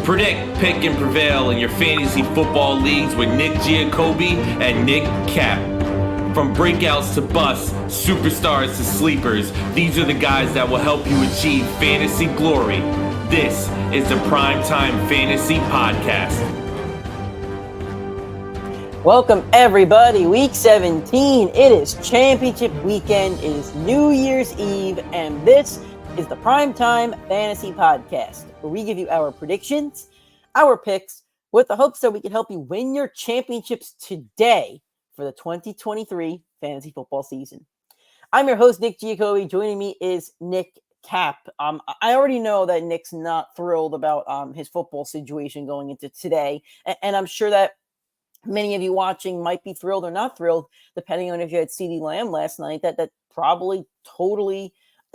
Predict, pick, and prevail in your fantasy football leagues with Nick Giacobbe and Nick Cap. From breakouts to busts, superstars to sleepers, these are the guys that will help you achieve fantasy glory. This is the PrimeTime Fantasy Podcast. Welcome, everybody. Week 17. It is championship weekend. It is New Year's Eve, and this is the PrimeTime Fantasy Podcast, where we give you our predictions, our picks, with the hopes that we can help you win your championships today for the 2023 fantasy football season. I'm your host, Nick Giacobbe. Joining me is Nick Cap. I already know that Nick's not thrilled about his football situation going into today, and I'm sure that many of you watching might be thrilled or not thrilled, depending on if you had CeeDee Lamb last night. That probably totally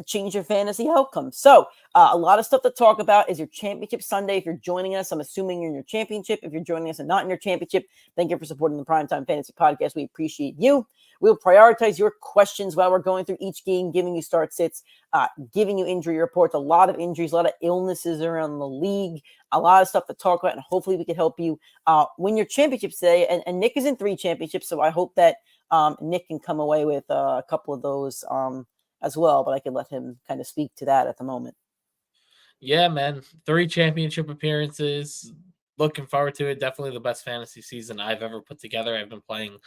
change your fantasy outcome. So a lot of stuff to talk about is your championship Sunday. If you're joining us, I'm assuming you're in your championship. If you're joining us and not in your championship, thank you for supporting the Primetime Fantasy Podcast. We appreciate you. We'll prioritize your questions while we're going through each game, giving you start sits, giving you injury reports, a lot of injuries, a lot of illnesses around the league, a lot of stuff to talk about, and hopefully we can help you win your championships today. And Nick is in 3 championships, so I hope that Nick can come away with a couple of those as well, but I could let him kind of speak to that at the moment. Yeah, man. 3 championship appearances. Looking forward to it. Definitely the best fantasy season I've ever put together. I've been playing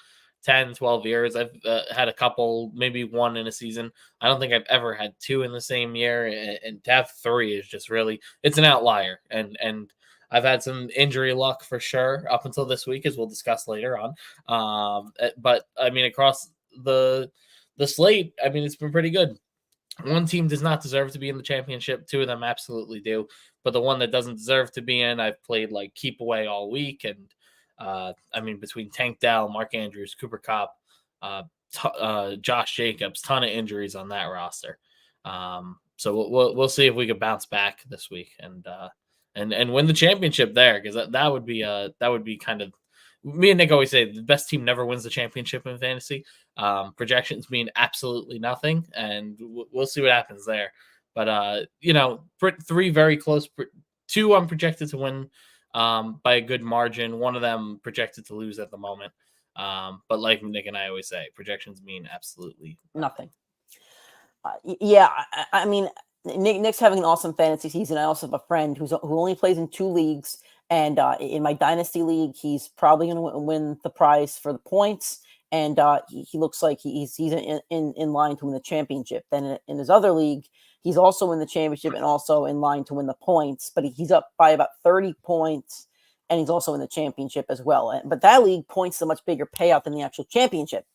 10, 12 years. I've had a couple, maybe 1 in a season. I don't think I've ever had 2 in the same year. And to have 3 is just really, it's an outlier. And I've had some injury luck for sure up until this week, as we'll discuss later on. But I mean, across the slate, I mean, it's been pretty good. One team does not deserve to be in the championship. 2 of them absolutely do. But the one that doesn't deserve to be in, I've played like keep away all week. And I mean, between Tank Dell, Mark Andrews, Cooper Kupp, Josh Jacobs, ton of injuries on that roster. So we'll see if we can bounce back this week and win the championship there, because that would be kind of, me and Nick always say the best team never wins the championship in fantasy. Projections mean absolutely nothing, and we'll see what happens there. But 3 very close. 2 I'm projected to win by a good margin. 1 of them projected to lose at the moment. But like Nick and I always say, projections mean absolutely nothing. I mean, Nick's having an awesome fantasy season. I also have a friend who only plays in 2 leagues. And in my dynasty league, he's probably going to win the prize for the points. And he looks like he's in line to win the championship. Then in his other league, he's also in the championship and also in line to win the points. But he's up by about 30 points, and he's also in the championship as well. But that league points a much bigger payout than the actual championship.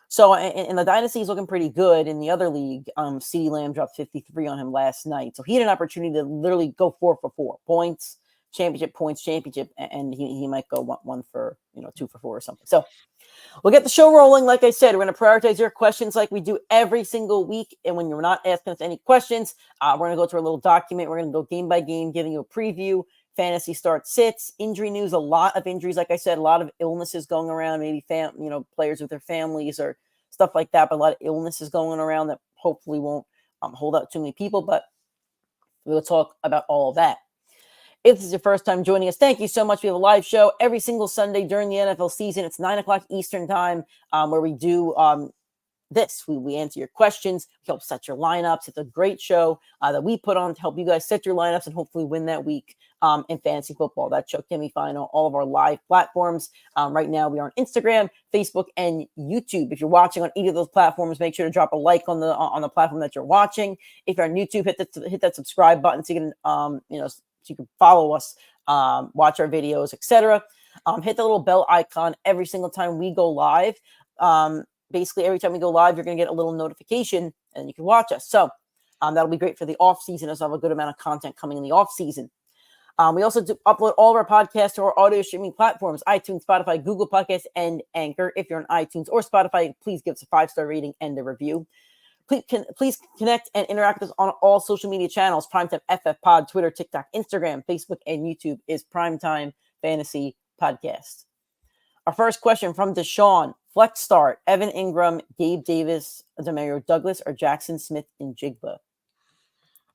So in the dynasty, he's looking pretty good. In the other league, CeeDee Lamb dropped 53 on him last night. So he had an opportunity to literally go 4 for 4 points. Championship, and he might go 1 for 2 for 4 or something. So we'll get the show rolling. Like I said, we're going to prioritize your questions like we do every single week. And when you're not asking us any questions, we're going to go to our little document. We're going to go game by game, giving you a preview, fantasy start sits, injury news, a lot of injuries. Like I said, a lot of illnesses going around, maybe players with their families or stuff like that. But a lot of illnesses going around that hopefully won't hold out too many people. But we'll talk about all of that. If this is your first time joining us, thank you so much. We have a live show every single Sunday during the NFL season. It's 9:00 Eastern time, where we do this. We answer your questions. We help set your lineups. It's a great show that we put on to help you guys set your lineups and hopefully win that week in fantasy football. That show can be found on all of our live platforms. Right now, we are on Instagram, Facebook, and YouTube. If you're watching on either of those platforms, make sure to drop a like on the platform that you're watching. If you're on YouTube, hit that subscribe button so you can so you can follow us, watch our videos, etc. Hit the little bell icon every single time we go live. Basically, every time we go live, you're going to get a little notification, and you can watch us. So that'll be great for the off season, as I have a good amount of content coming in the off season. We also do upload all of our podcasts to our audio streaming platforms: iTunes, Spotify, Google Podcasts, and Anchor. If you're on iTunes or Spotify, please give us a 5-star rating and a review. Please connect and interact with us on all social media channels: PrimeTimeFFPod, Twitter, TikTok, Instagram, Facebook, and YouTube is PrimeTime Fantasy Podcast. Our first question from Deshaun: flex start Evan Ingram, Gabe Davis, Demario Douglas, or Jackson Smith and Jigba?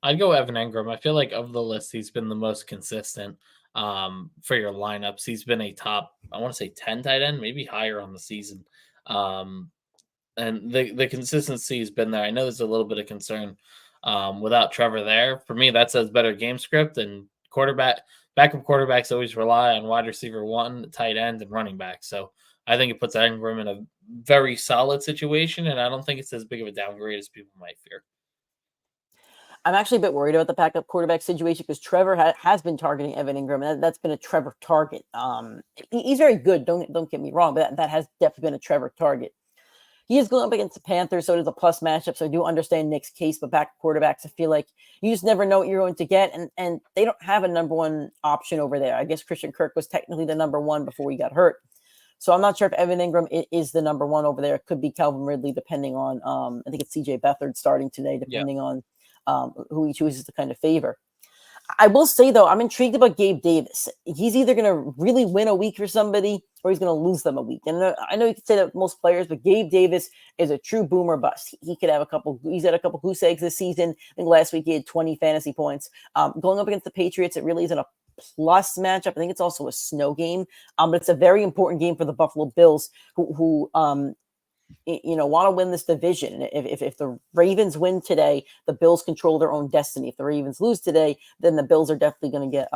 I'd go Evan Ingram. I feel like of the list, he's been the most consistent. for your lineups. He's been a top, I want to say 10 tight end, maybe higher on the season. And the consistency has been there. I know there's a little bit of concern without Trevor there. For me, that says better game script, and backup quarterbacks always rely on wide receiver one, tight end, and running back. So I think it puts Ingram in a very solid situation, and I don't think it's as big of a downgrade as people might fear. I'm actually a bit worried about the backup quarterback situation because Trevor has been targeting Evan Ingram, and that's been a Trevor target. He's very good. Don't get me wrong, but that has definitely been a Trevor target. He is going up against the Panthers, so it is a plus matchup. So I do understand Nick's case, but backup quarterbacks, I feel like you just never know what you're going to get, and they don't have a number one option over there. I guess Christian Kirk was technically the number one before he got hurt. So I'm not sure if Evan Ingram is the number one over there. It could be Calvin Ridley, depending on, I think it's CJ Beathard starting today, depending on who he chooses to kind of favor. I will say, though, I'm intrigued about Gabe Davis. He's either going to really win a week for somebody or he's going to lose them a week. And I know you could say that with most players, but Gabe Davis is a true boomer bust. He could have he's had a couple goose eggs this season. I think last week he had 20 fantasy points. Going up against the Patriots, it really isn't a plus matchup. I think it's also a snow game, but it's a very important game for the Buffalo Bills who want to win this division. If the Ravens win today, the Bills control their own destiny. If the Ravens lose today, then the Bills are definitely going to get,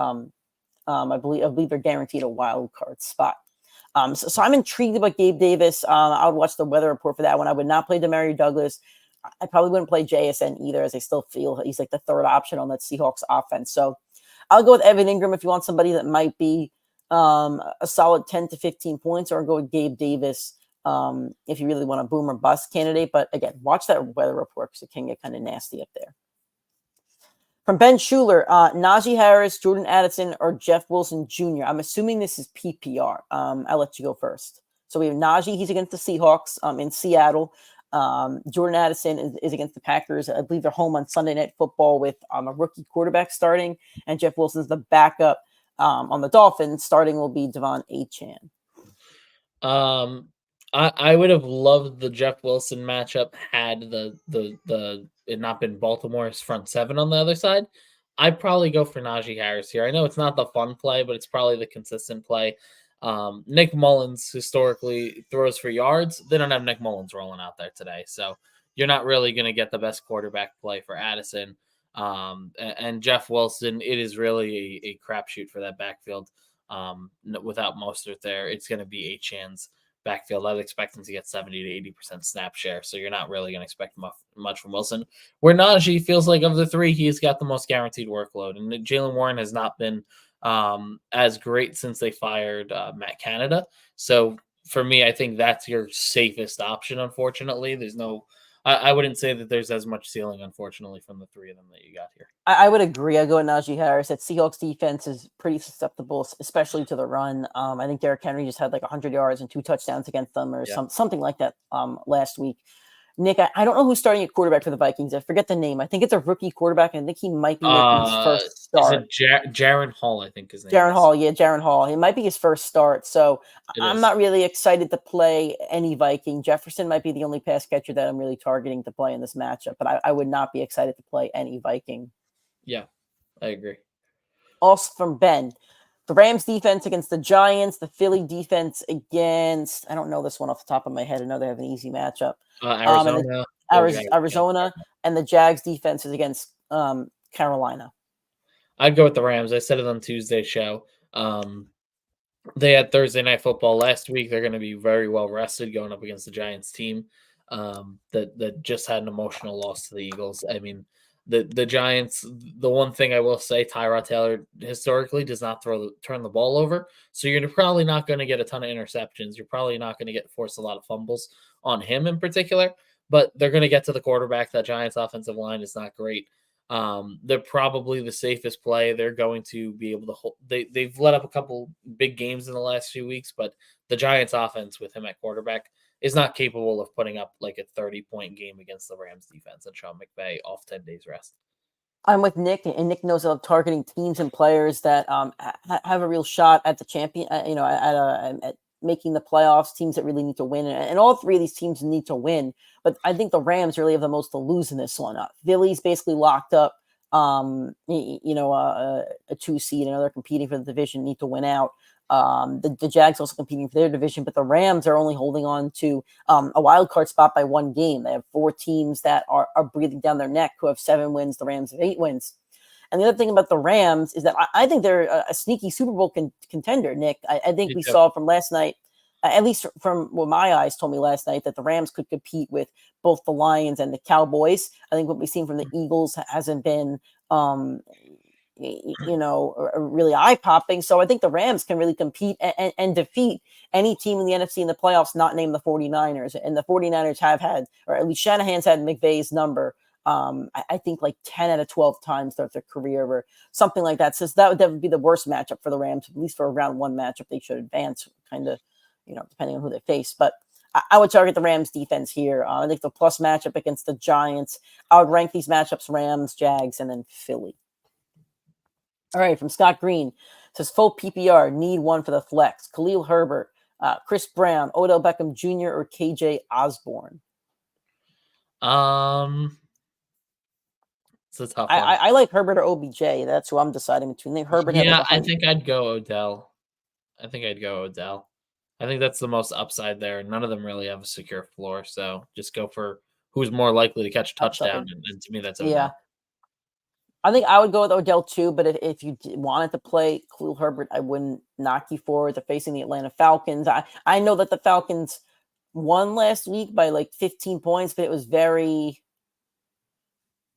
I believe they're guaranteed a wild card spot. So I'm intrigued about Gabe Davis. I would watch the weather report for that one. I would not play Demario Douglas. I probably wouldn't play JSN either, as I still feel he's like the third option on that Seahawks offense. So I'll go with Evan Ingram if you want somebody that might be a solid 10 to 15 points, or go with Gabe Davis if you really want a boom or bust candidate. But again, watch that weather report because it can get kind of nasty up there. From Ben Schuler, Najee Harris, Jordan Addison, or Jeff Wilson Jr. I'm assuming this is PPR. I'll let you go first. So we have Najee. He's against the Seahawks in Seattle. Jordan Addison is against the Packers. I believe they're home on Sunday Night Football with a rookie quarterback starting. And Jeff Wilson's the backup on the Dolphins. Starting will be Devon Achane. I would have loved the Jeff Wilson matchup had the it not been Baltimore's front seven on the other side. I'd probably go for Najee Harris here. I know it's not the fun play, but it's probably the consistent play. Nick Mullins historically throws for yards. They don't have Nick Mullins rolling out there today, so you're not really going to get the best quarterback play for Addison. And Jeff Wilson, it is really a crapshoot for that backfield. Without Mostert there, it's going to be Achane's backfield. I'd expect him to get 70 to 80% snap share, so you're not really going to expect much from Wilson. Where Najee feels like of the three, he's got the most guaranteed workload, and Jalen Warren has not been as great since they fired Matt Canada. So for me, I think that's your safest option. Unfortunately, there's no. I wouldn't say that there's as much ceiling, unfortunately, from the three of them that you got here. I would agree. I go with Najee Harris. That Seahawks defense is pretty susceptible, especially to the run. I think Derrick Henry just had like 100 yards and 2 touchdowns against them, or something like that last week. Nick, I don't know who's starting at quarterback for the Vikings. I forget the name. I think it's a rookie quarterback. I think he might be making his first start. Is it Jaron Hall, I think his name Jaron Hall, yeah, Jaron Hall. It might be his first start. So I'm not really excited to play any Viking. Jefferson might be the only pass catcher that I'm really targeting to play in this matchup, but I would not be excited to play any Viking. Yeah, I agree. Also from Ben, the Rams defense against the Giants, the Philly defense against, I don't know this one off the top of my head. I know they have an easy matchup. Arizona, and the Jags defense is against Carolina. I'd go with the Rams. I said it on Tuesday's show. They had Thursday Night Football last week. They're going to be very well rested going up against the Giants team that just had an emotional loss to the Eagles. I mean, the Giants, the one thing I will say, Tyrod Taylor historically does not turn the ball over. So you're probably not going to get a ton of interceptions. You're probably not going to force a lot of fumbles on him in particular, but they're going to get to the quarterback. That Giants offensive line is not great. They're probably the safest play. They're going to be able to hold. They've let up a couple big games in the last few weeks, but the Giants offense with him at quarterback is not capable of putting up like a 30-point game against the Rams defense and Sean McVay off 10 days rest. I'm with Nick, and Nick knows about targeting teams and players that have a real shot at the champion, at making the playoffs, teams that really need to win. And all three of these teams need to win. But I think the Rams really have the most to lose in this one. Philly's basically locked up. a 2 seed, and they're competing for the division, need to win out. The Jags also competing for their division, but the Rams are only holding on to a wild card spot by 1 game. They have 4 teams that are breathing down their neck who have 7 wins. The Rams have 8 wins. And the other thing about the Rams is that I think they're a sneaky Super Bowl contender, Nick. I think we saw from last night, at least from what my eyes told me last night, that the Rams could compete with both the Lions and the Cowboys. I think what we've seen from the Eagles hasn't been really eye-popping. So I think the Rams can really compete and defeat any team in the NFC in the playoffs, not named the 49ers. And the 49ers have had, or at least Shanahan's had McVay's number, I think like 10 out of 12 times throughout their career or something like that. So that would be the worst matchup for the Rams, at least for a round 1 matchup. They should advance, kind of, depending on who they face. But I would target the Rams defense here. I think the plus matchup against the Giants. I would rank these matchups Rams, Jags, and then Philly. All right, from Scott Green. Says full PPR, need 1 for the flex. Khalil Herbert, Chris Brown, Odell Beckham Jr., or KJ Osborne. It's a tough one. I like Herbert or OBJ. That's who I'm deciding between. Herbert. I think I'd go Odell. I think that's the most upside there. None of them really have a secure floor, so just go for who's more likely to catch a touchdown. And to me, that's Odell. Yeah. I think I would go with Odell too, but if you wanted to play Khalil Herbert, I wouldn't knock you for it. They're facing the Atlanta Falcons. I know that the Falcons won last week by like 15 points, but it was very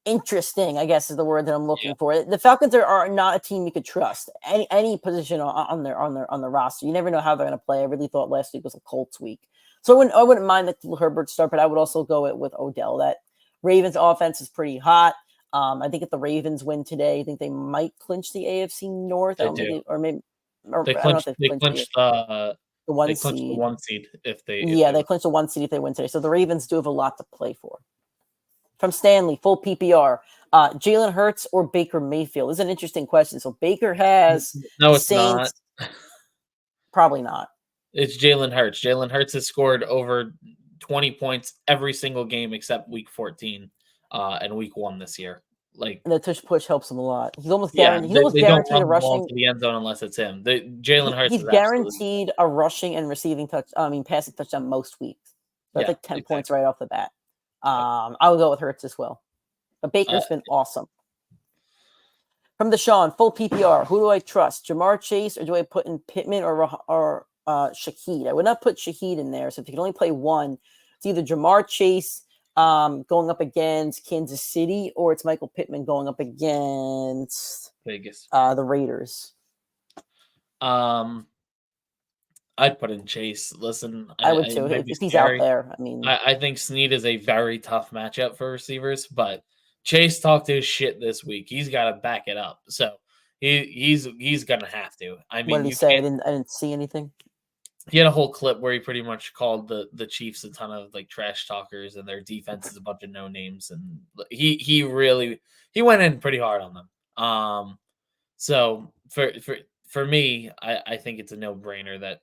interesting, I guess is the word that I'm looking for. The Falcons are not a team you could trust. Any position on the roster. You never know how they're going to play. I really thought last week was a Colts week. So I wouldn't mind the Khalil Herbert start, but I would also go with Odell. That Ravens offense is pretty hot. I think if the Ravens win today, I think they might clinch the AFC North. They clinched the 1 seed if they. They clinched the 1 seed if they win today. So the Ravens do have a lot to play for. From Stanley, full PPR, Jalen Hurts or Baker Mayfield? This is an interesting question. So Baker has it's Saints. Not. Probably not. It's Jalen Hurts. Jalen Hurts has scored over 20 points every single game except week 14 and week 1 this year. Like, and the tush push helps him a lot. He's almost guaranteed. He's almost guaranteed a rushing to the end zone unless it's him. Jalen Hurts. He's guaranteed a rushing and receiving passing touchdown most weeks. So that's like 10 points right off the bat. I would go with Hurts as well. But Baker's been awesome. From Deshaun, full PPR. Who do I trust? Jamar Chase, or do I put in Pittman or Shaheed? I would not put Shaheed in there. So if you can only play one, it's either Jamar Chase going up against Kansas City, or it's Michael Pittman going up against Vegas, the Raiders. I'd put in Chase. Listen, I would too. If he's out there, I mean, I think Snead is a very tough matchup for receivers, but Chase talked his shit this week. He's got to back it up. So he's gonna have to. I mean, what did he say? I didn't see anything. He had a whole clip where he pretty much called the Chiefs a ton of like trash talkers, and their defense is a bunch of no names, and he went in pretty hard on them. So for me, I think it's a no-brainer that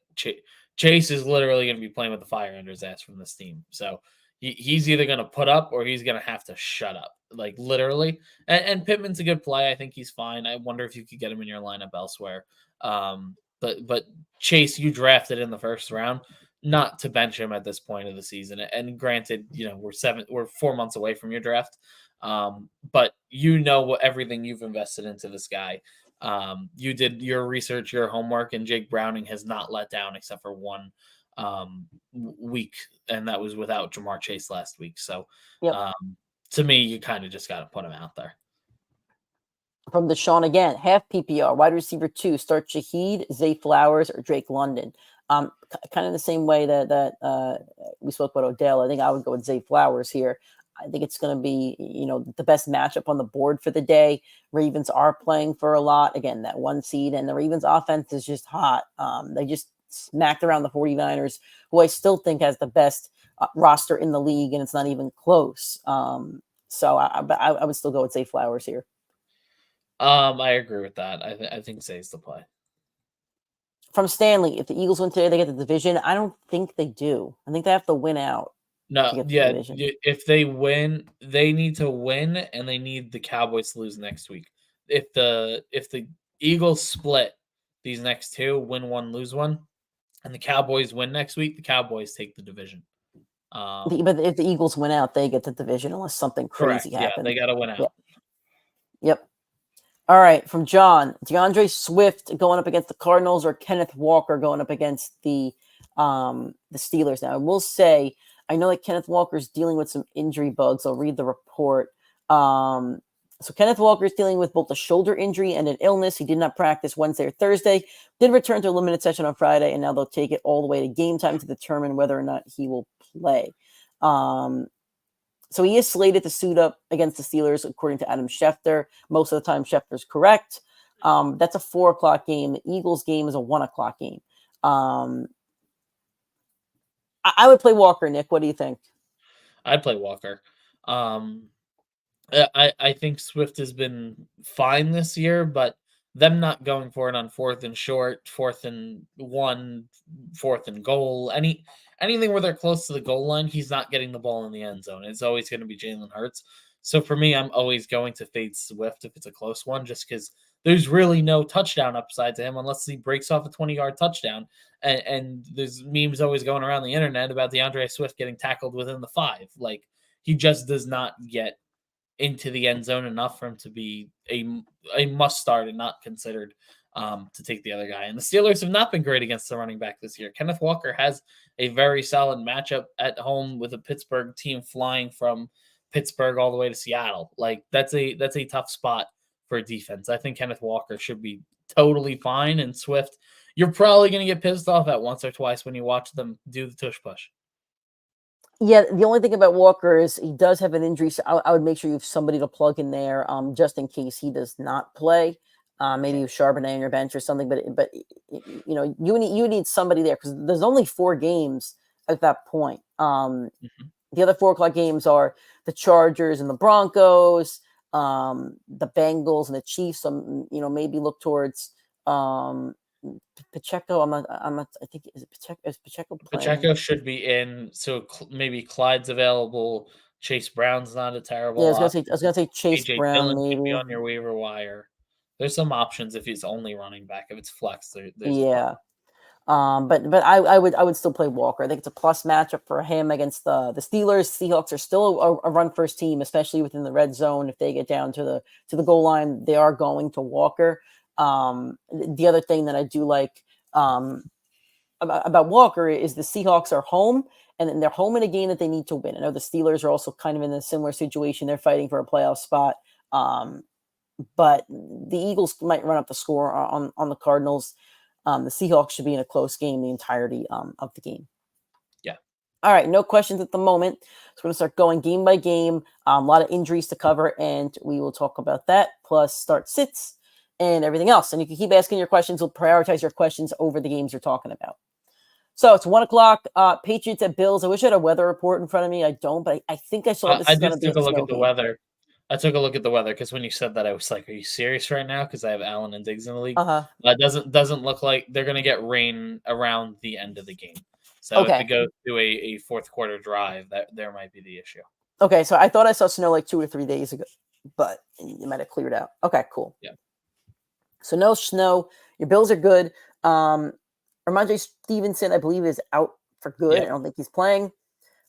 Chase is literally going to be playing with the fire under his ass from this team. So he's either going to put up or he's going to have to shut up, like literally. And Pittman's a good play. I think he's fine. I wonder if you could get him in your lineup elsewhere. But Chase, you drafted in the first round, not to bench him at this point of the season. And granted, we're 4 months away from your draft. But everything you've invested into this guy. You did your research, your homework, and Jake Browning has not let down except for one week, and that was without Jamar Chase last week. So to me, you kind of just got to put him out there. From Deshaun again, half PPR, wide receiver 2, start Shaheed, Zay Flowers, or Drake London. Kind of the same way that we spoke about Odell. I think I would go with Zay Flowers here. I think it's going to be, the best matchup on the board for the day. Ravens are playing for a lot. Again, that 1 seed, and the Ravens offense is just hot. They just smacked around the 49ers, who I still think has the best roster in the league, and it's not even close. So I would still go with Zay Flowers here. I agree with that. I think Zay's the play. From Stanley, if the Eagles win today, they get the division. I don't think they do. I think they have to win out. No, to get the yeah. division. If they win, they need to win, and they need the Cowboys to lose next week. If the Eagles split these next two, win one, lose one, and the Cowboys win next week, the Cowboys take the division. But if the Eagles win out, they get the division unless something Correct. crazy Yeah, happens. they got to win out. Yep. All right, from John, DeAndre Swift going up against the Cardinals or Kenneth Walker going up against the Steelers. Now, I will say, I know that Kenneth Walker is dealing with some injury bugs. I'll read the report. So Kenneth Walker is dealing with both a shoulder injury and an illness. He did not practice Wednesday or Thursday, did return to a limited session on Friday, and now they'll take it all the way to game time to determine whether or not he will play. So he is slated to suit up against the Steelers, according to Adam Schefter. Most of the time, Schefter's correct. That's a 4:00 game. The Eagles game is a 1:00 game. I would play Walker, Nick. What do you think? I'd play Walker. I think Swift has been fine this year, but them not going for it on 4th and short, 4th and 1, 4th and goal, anything where they're close to the goal line, he's not getting the ball in the end zone. It's always going to be Jalen Hurts. So for me, I'm always going to fade Swift if it's a close one, just because there's really no touchdown upside to him unless he breaks off a 20-yard touchdown. And there's memes always going around the internet about DeAndre Swift getting tackled within the 5. Like, he just does not get into the end zone enough for him to be a must start and not considered to take the other guy. And the Steelers have not been great against the running back this year. Kenneth Walker has a very solid matchup at home with a Pittsburgh team flying from Pittsburgh all the way to Seattle. Like, that's a tough spot for defense. I think Kenneth Walker should be totally fine. And Swift, you're probably going to get pissed off at once or twice when you watch them do the tush push. Yeah, the only thing about Walker is he does have an injury, so I would make sure you have somebody to plug in there, just in case he does not play. Maybe you Charbonnet on your bench or something, but you know, you need somebody there because there's only 4 games at that point. The other 4:00 games are the Chargers and the Broncos, the Bengals and the Chiefs. Maybe look towards Pacheco. I think is Pacheco playing? Pacheco should be in, so maybe Clyde's available. Chase Brown's not a terrible Yeah, I was option. gonna say Chase AJ Brown Dillon could be maybe. on your waiver wire. There's some options if he's only running back. If it's flex, there's Yeah. But I would still play Walker. I think it's a plus matchup for him against the Steelers. Seahawks are still a run first team, especially within the red zone. If they get down to the goal line, they are going to Walker. The other thing that I do like about Walker is the Seahawks are home, and then they're home in a game that they need to win. I know the Steelers are also kind of in a similar situation. They're fighting for a playoff spot. But the Eagles might run up the score on the Cardinals. The Seahawks should be in a close game the entirety of the game. Yeah. All right, no questions at the moment. So we're going to start going game by game. A lot of injuries to cover, and we will talk about that, plus start sits and everything else. And you can keep asking your questions. We'll prioritize your questions over the games you're talking about. So it's 1:00. Patriots at Bills. I wish I had a weather report in front of me. I don't, but I think I saw this I is going to just be took a look at the game. weather. I took a look at the weather because when you said that, I was like, "Are you serious right now?" Because I have Allen and Diggs in the league. It doesn't look like they're going to get rain around the end of the game. So if it goes to a 4th quarter drive, that there might be the issue. Okay, so I thought I saw snow like 2 or 3 days ago, but it might have cleared out. Okay, cool. Yeah. So no snow. Your Bills are good. Ramondre Stevenson, I believe, is out for good. I don't think he's playing.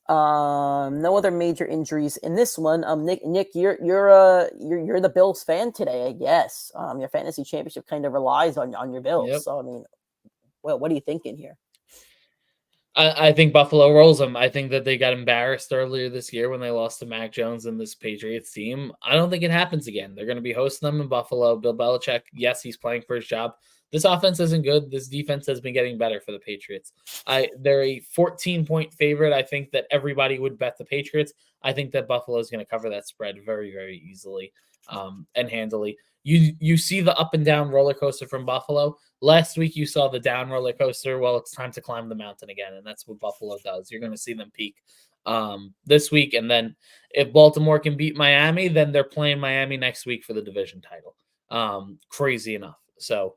No other major injuries in this one. Nick, you're the Bills fan today, I guess. Your fantasy championship kind of relies on your Bills. Yep. So I mean, well, what are you thinking here? I think Buffalo rolls them. I think that they got embarrassed earlier this year when they lost to Mac Jones and this Patriots team. I don't think it happens again. They're going to be hosting them in Buffalo. Bill Belichick, yes, he's playing for his job. This offense isn't good. This defense has been getting better for the Patriots. They're a 14-point favorite. I think that everybody would bet the Patriots. I think that Buffalo is going to cover that spread very, very easily and handily. You see the up and down roller coaster from Buffalo. Last week you saw the down roller coaster. Well, it's time to climb the mountain again, and that's what Buffalo does. You're going to see them peak this week, and then if Baltimore can beat Miami, then they're playing Miami next week for the division title. Crazy enough. So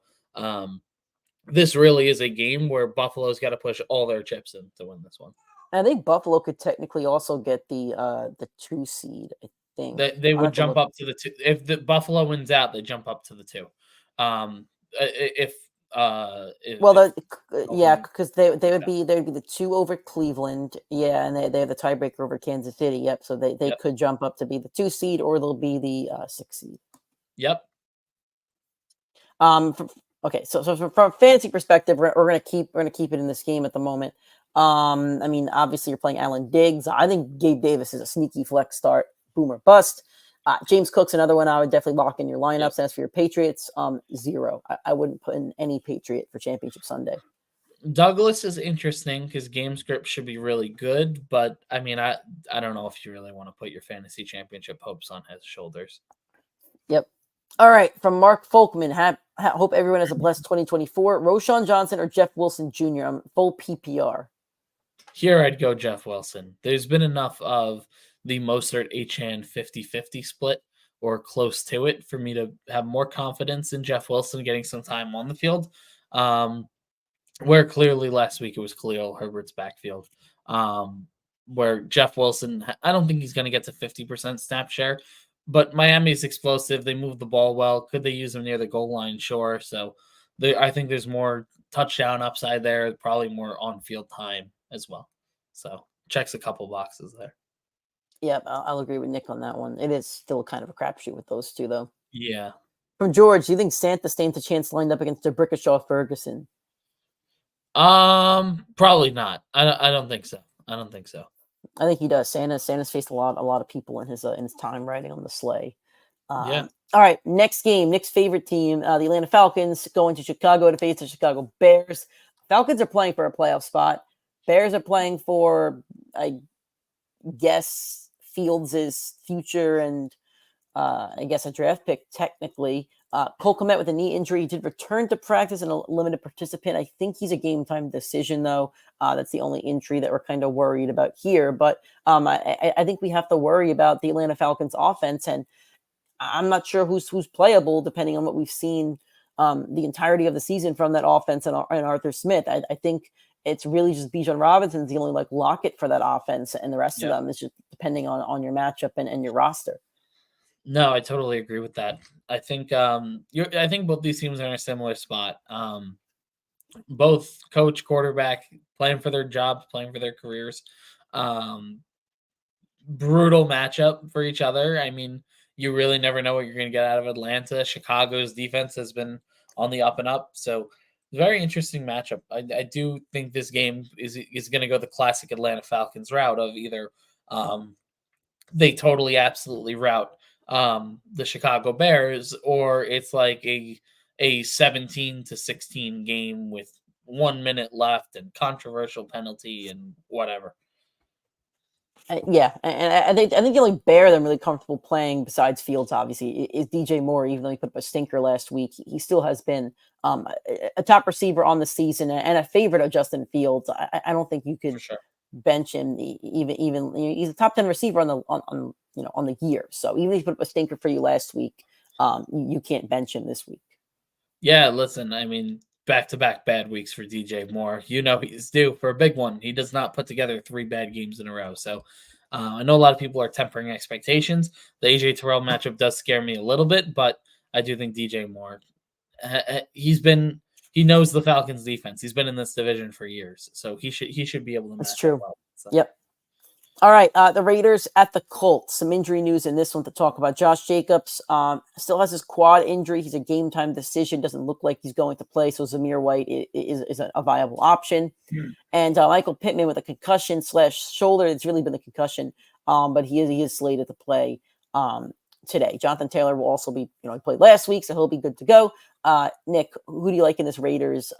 this really is a game where Buffalo's got to push all their chips in to win this one. I think Buffalo could technically also get the 2 seed, I think. They I'll would have to jump look. up to the 2. If the Buffalo wins out, they jump up to the 2. If Well, if yeah, Buffalo because they would yeah, be the 2 over Cleveland. Yeah, and they have the tiebreaker over Kansas City. Yep, so they yep, could jump up to be the 2 seed, or they'll be the 6 seed. yep. From, okay, so from a fantasy perspective, we're gonna keep it in this game at the moment. I mean, obviously you're playing Alan Diggs. I think Gabe Davis is a sneaky flex start, boom or bust. James Cook's another one I would definitely lock in your Yep. lineups. As for your Patriots, 0. I wouldn't put in any Patriot for Championship Sunday. Douglas is interesting because game script should be really good, but I mean, I don't know if you really want to put your fantasy championship hopes on his shoulders. Yep. All right, from Mark Folkman. Hope everyone has a blessed 2024. Roshan Johnson or Jeff Wilson Jr. I'm full PPR. Here I'd go Jeff Wilson. There's been enough of the Mostert Achane 50-50 split or close to it for me to have more confidence in Jeff Wilson getting some time on the field. Where clearly last week it was Khalil Herbert's backfield. Where Jeff Wilson, I don't think he's going to get to 50% snap share, but Miami is explosive. They move the ball well. Could they use him near the goal line? Sure. So I think there's more touchdown upside there, probably more on-field time as well. So checks a couple boxes there. Yeah, I'll agree with Nick on that one. It is still kind of a crapshoot with those two, though. Yeah. From George, do you think Santa stands a chance lined up against DeBrickashaw Ferguson? Probably not. I don't think so. I don't think so. I think he does. Santa's faced a lot of people in his time riding on the sleigh. Yeah. All right, next game, Nick's favorite team, the Atlanta Falcons, going to Chicago to face the Chicago Bears. Falcons are playing for a playoff spot. Bears are playing for, I guess, Fields' future and I guess a draft pick technically. Cole Kmet with a knee injury. He did return to practice and a limited participant. I think he's a game time decision, though. That's the only injury that we're kind of worried about here. But I think we have to worry about the Atlanta Falcons offense, and I'm not sure who's playable depending on what we've seen the entirety of the season from that offense and Arthur Smith. I think it's really just Bijan Robinson's the only like locket for that offense, and the rest of them is just depending on your matchup and your roster. No, I totally agree with that. I think I think both these teams are in a similar spot. Both coach, quarterback, playing for their jobs, playing for their careers. Brutal matchup for each other. I mean, you really never know what you're going to get out of Atlanta. Chicago's defense has been on the up and up, so very interesting matchup. I do think this game is going to go the classic Atlanta Falcons route of either they totally absolutely route the Chicago Bears, or it's like a 17-16 game with 1 minute left and controversial penalty and whatever. Yeah, and I think the only Bear that I'm really comfortable playing besides Fields, obviously, is DJ Moore. Even though he put up a stinker last week, he still has been a top receiver on the season and a favorite of Justin Fields. I don't think you could bench him even he's a top 10 receiver on the year. So even if he put up a stinker for you last week, you can't bench him this week. Yeah, listen, I mean, back-to-back bad weeks for DJ Moore. You know he's due for a big one. He does not put together 3 bad games in a row. So I know a lot of people are tempering expectations. The AJ Terrell matchup does scare me a little bit, but I do think DJ Moore, he knows the Falcons defense. He's been in this division for years, so he should be able to match. That's true. Well, so. Yep. All right, the Raiders at the Colts. Some injury news in this one to talk about. Josh Jacobs still has his quad injury. He's a game time decision. Doesn't look like he's going to play. So Zamir White is a viable option. And Michael Pittman with a concussion / shoulder. It's really been a concussion, but he is slated to play today. Jonathan Taylor will also be, he played last week, so he'll be good to go. Nick, who do you like in this Raiders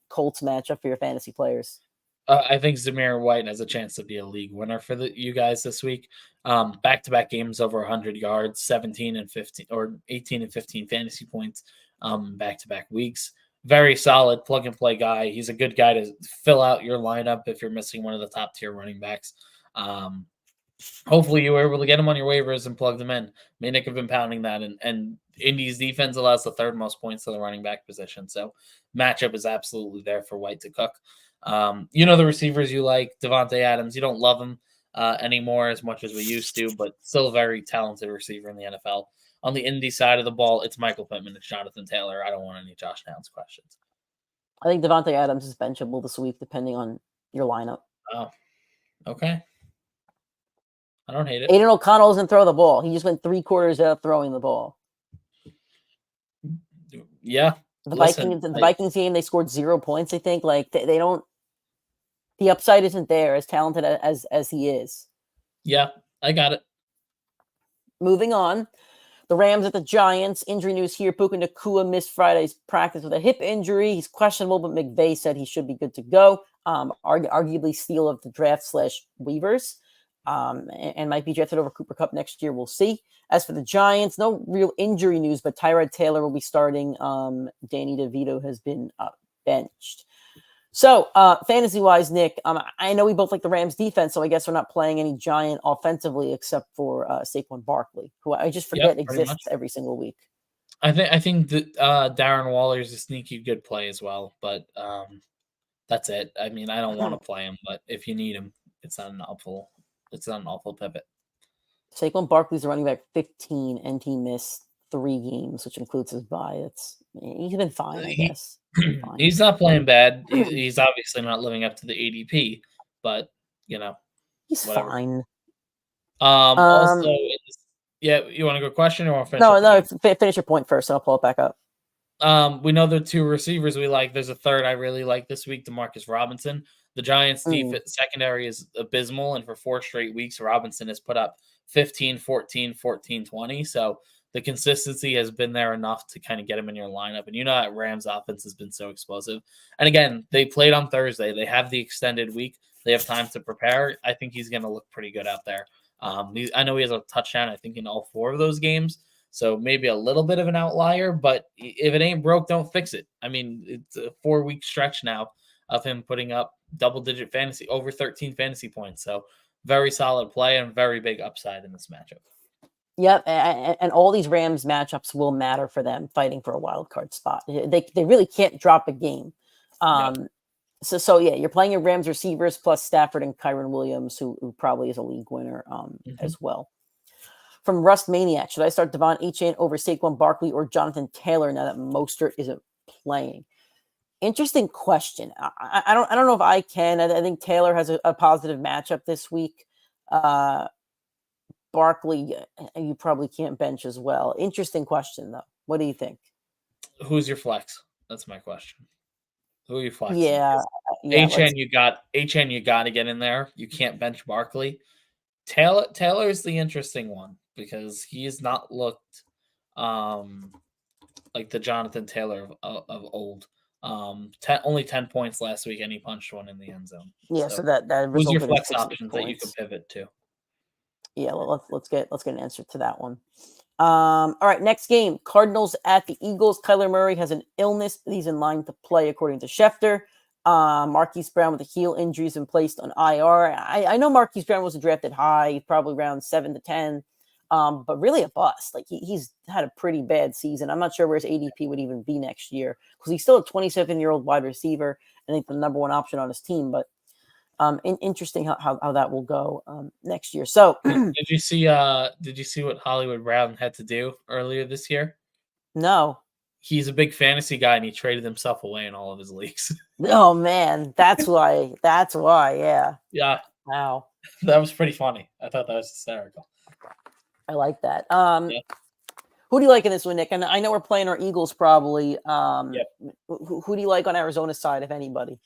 Colts matchup for your fantasy players? I think Zamir White has a chance to be a league winner for you guys this week. Back-to-back games over 100 yards, 17 and 15 or 18 and 15 fantasy points, back-to-back weeks. Very solid plug-and-play guy. He's a good guy to fill out your lineup if you're missing one of the top-tier running backs. Hopefully you were able to get him on your waivers and plug them in. Nick have been pounding that, and Indy's defense allows the 3rd most points to the running back position. So matchup is absolutely there for White to cook. The receivers you like, Devontae Adams. You don't love him anymore as much as we used to, but still a very talented receiver in the NFL. On the Indy side of the ball, it's Michael Pittman, it's Jonathan Taylor. I don't want any Josh Downs questions. I think Devontae Adams is benchable this week, depending on your lineup. Oh, okay. I don't hate it. Aiden O'Connell doesn't throw the ball. He just went 3 quarters without throwing the ball. Yeah. The Vikings game, they scored 0 points, I think. Like, they don't – the upside isn't there as talented as he is. Yeah, I got it. Moving on. The Rams at the Giants. Injury news here. Puka Nacua missed Friday's practice with a hip injury. He's questionable, but McVay said he should be good to go. Arguably steal of the draft / waivers. And might be drafted over Cooper Kupp next year. We'll see. As for the Giants, no real injury news, but Tyrod Taylor will be starting. Danny DeVito has been benched. So, fantasy-wise, Nick, I know we both like the Rams defense, so I guess we're not playing any Giant offensively except for Saquon Barkley, who I just forget exists every single week. I think that Darren Waller is a sneaky good play as well, but that's it. I mean, I don't want to play him, but if you need him, it's not an awful pivot. Saquon Barkley's running back 15, and he missed 3 games, which includes his bye. He's been fine, I guess. He's not playing bad. He's obviously not living up to the ADP, but he's whatever. Fine. Also, you want to go question or finish? No. Finish your point first, and I'll pull it back up. We know the 2 receivers we like. There's a third I really like this week, Demarcus Robinson. The Giants' defense secondary is abysmal, and for 4 straight weeks, Robinson has put up 15, 14, 14, 20. So the consistency has been there enough to kind of get him in your lineup. And that Rams offense has been so explosive. And again, they played on Thursday. They have the extended week. They have time to prepare. I think he's going to look pretty good out there. I know he has a touchdown, I think, in all 4 of those games. So maybe a little bit of an outlier, but if it ain't broke, don't fix it. I mean, it's a 4-week stretch now of him putting up double-digit fantasy, over 13 fantasy points. So very solid play and very big upside in this matchup. Yep, and all these Rams matchups will matter for them fighting for a wild card spot. They really can't drop a game. So you're playing your Rams receivers plus Stafford and Kyron Williams, who probably is a league winner as well. From Rust Maniac, should I start Devon Achane over Saquon Barkley or Jonathan Taylor now that Mostert isn't playing? Interesting question. I don't know if I can. I think Taylor has a positive matchup this week. Barkley, you probably can't bench as well. Interesting question, though. What do you think? Who's your flex? That's my question. Who are you flexing? HN, you got to get in there. You can't bench Barkley. Taylor's the interesting one because he has not looked like the Jonathan Taylor of old. Only 10 points last week, and he punched one in the end zone. Yeah, so that who's your flex options that you can pivot to? Yeah, let's get an answer to that one. All right, next game, Cardinals at the Eagles. Kyler Murray has an illness, but he's in line to play according to Schefter. Marquise Brown with a heel injury has been placed on IR. I know Marquise Brown wasn't drafted high, probably around 7 to 10, but really a bust. Like he's had a pretty bad season. I'm not sure where his ADP would even be next year because he's still a 27-year-old wide receiver. I think the number 1 option on his team, but interesting how that will go next year. So did you see what Hollywood Brown had to do earlier this year? No. He's a big fantasy guy and he traded himself away in all of his leagues. Oh man, that's why. Yeah. Yeah. Wow. That was pretty funny. I thought that was hysterical. I like that. Who do you like in this one, Nick? And I know we're playing our Eagles probably. Who do you like on Arizona's side, if anybody?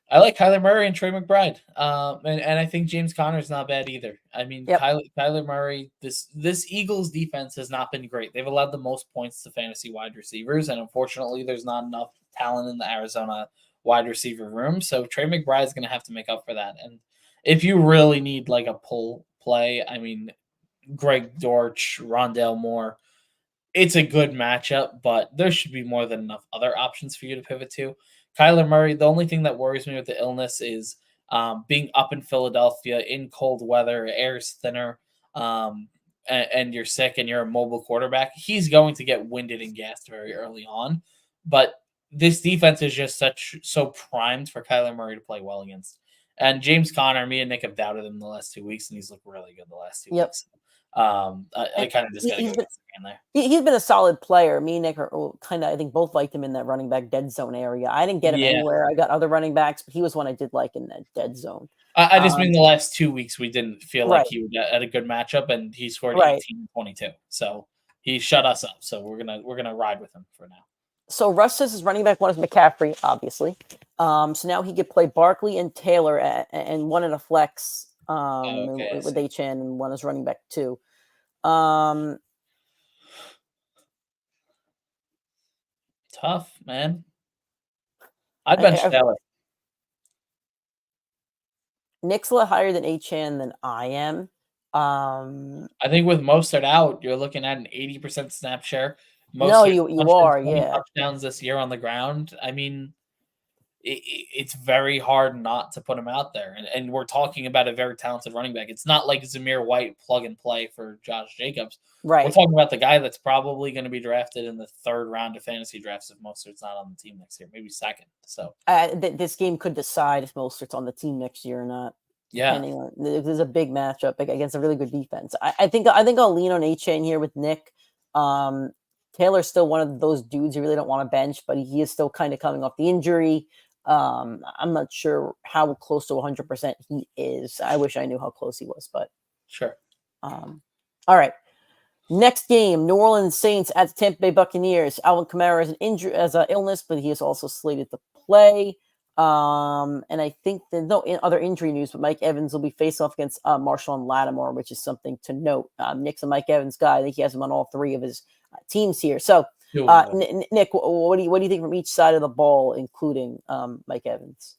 I like Kyler Murray and Trey McBride. And I think James Conner's not bad either. I mean, Kyler Murray, this Eagles defense has not been great. They've allowed the most points to fantasy wide receivers, and unfortunately, there's not enough talent in the Arizona wide receiver room. So Trey McBride's going to have to make up for that. And if you really need like a pull play, I mean, Greg Dortch, Rondale Moore, it's a good matchup, but there should be more than enough other options for you to pivot to. Kyler Murray, the only thing that worries me with the illness is being up in Philadelphia in cold weather, air's thinner, and you're sick and you're a mobile quarterback. He's going to get winded and gassed very early on. But this defense is just so primed for Kyler Murray to play well against. And James Conner, me and Nick have doubted him the last 2 weeks, and he's looked really good the last 2 Yep. weeks. I kind of just got to go against the game there. He's been a solid player. Me and Nick are kind of, I think, both liked him in that running back dead zone area. I didn't get him anywhere. I got other running backs, but he was one I did like in that dead zone. I just mean the last 2 weeks we didn't feel like he would had a good matchup, and he scored 18 and 22. So he shut us up. So we're gonna ride with him for now. So Russ says his running back one is McCaffrey, obviously. So now he could play Barkley and Taylor and one in a flex with HN and one as running back 2. Tough, man. I'd bench Taylor. Nick's a lot higher than HN than I am. I think with Mostert out, you're looking at an 80% snap share. No, you are, touchdowns this year on the ground. I mean, it's very hard not to put him out there. And we're talking about a very talented running back. It's not like Zamir White plug and play for Josh Jacobs. Right. We're talking about the guy that's probably going to be drafted in the 3rd round of fantasy drafts if Mostert's not on the team next year, maybe 2nd. So this game could decide if Mostert's on the team next year or not. Yeah. There's a big matchup against a really good defense. I think I'll lean on HN here with Nick. Taylor's still one of those dudes you really don't want to bench, but he is still kind of coming off the injury. I'm not sure how close to 100% he is. I wish I knew how close he was, but sure. All right. Next game, New Orleans Saints at the Tampa Bay Buccaneers. Alvin Kamara has an illness, but he is also slated to play. And I think there's no other injury news, but Mike Evans will be face off against Marshawn Lattimore, which is something to note. Nick's a Mike Evans guy. I think he has him on all 3 of his teams here. So, Nick, what do you think from each side of the ball, including Mike Evans?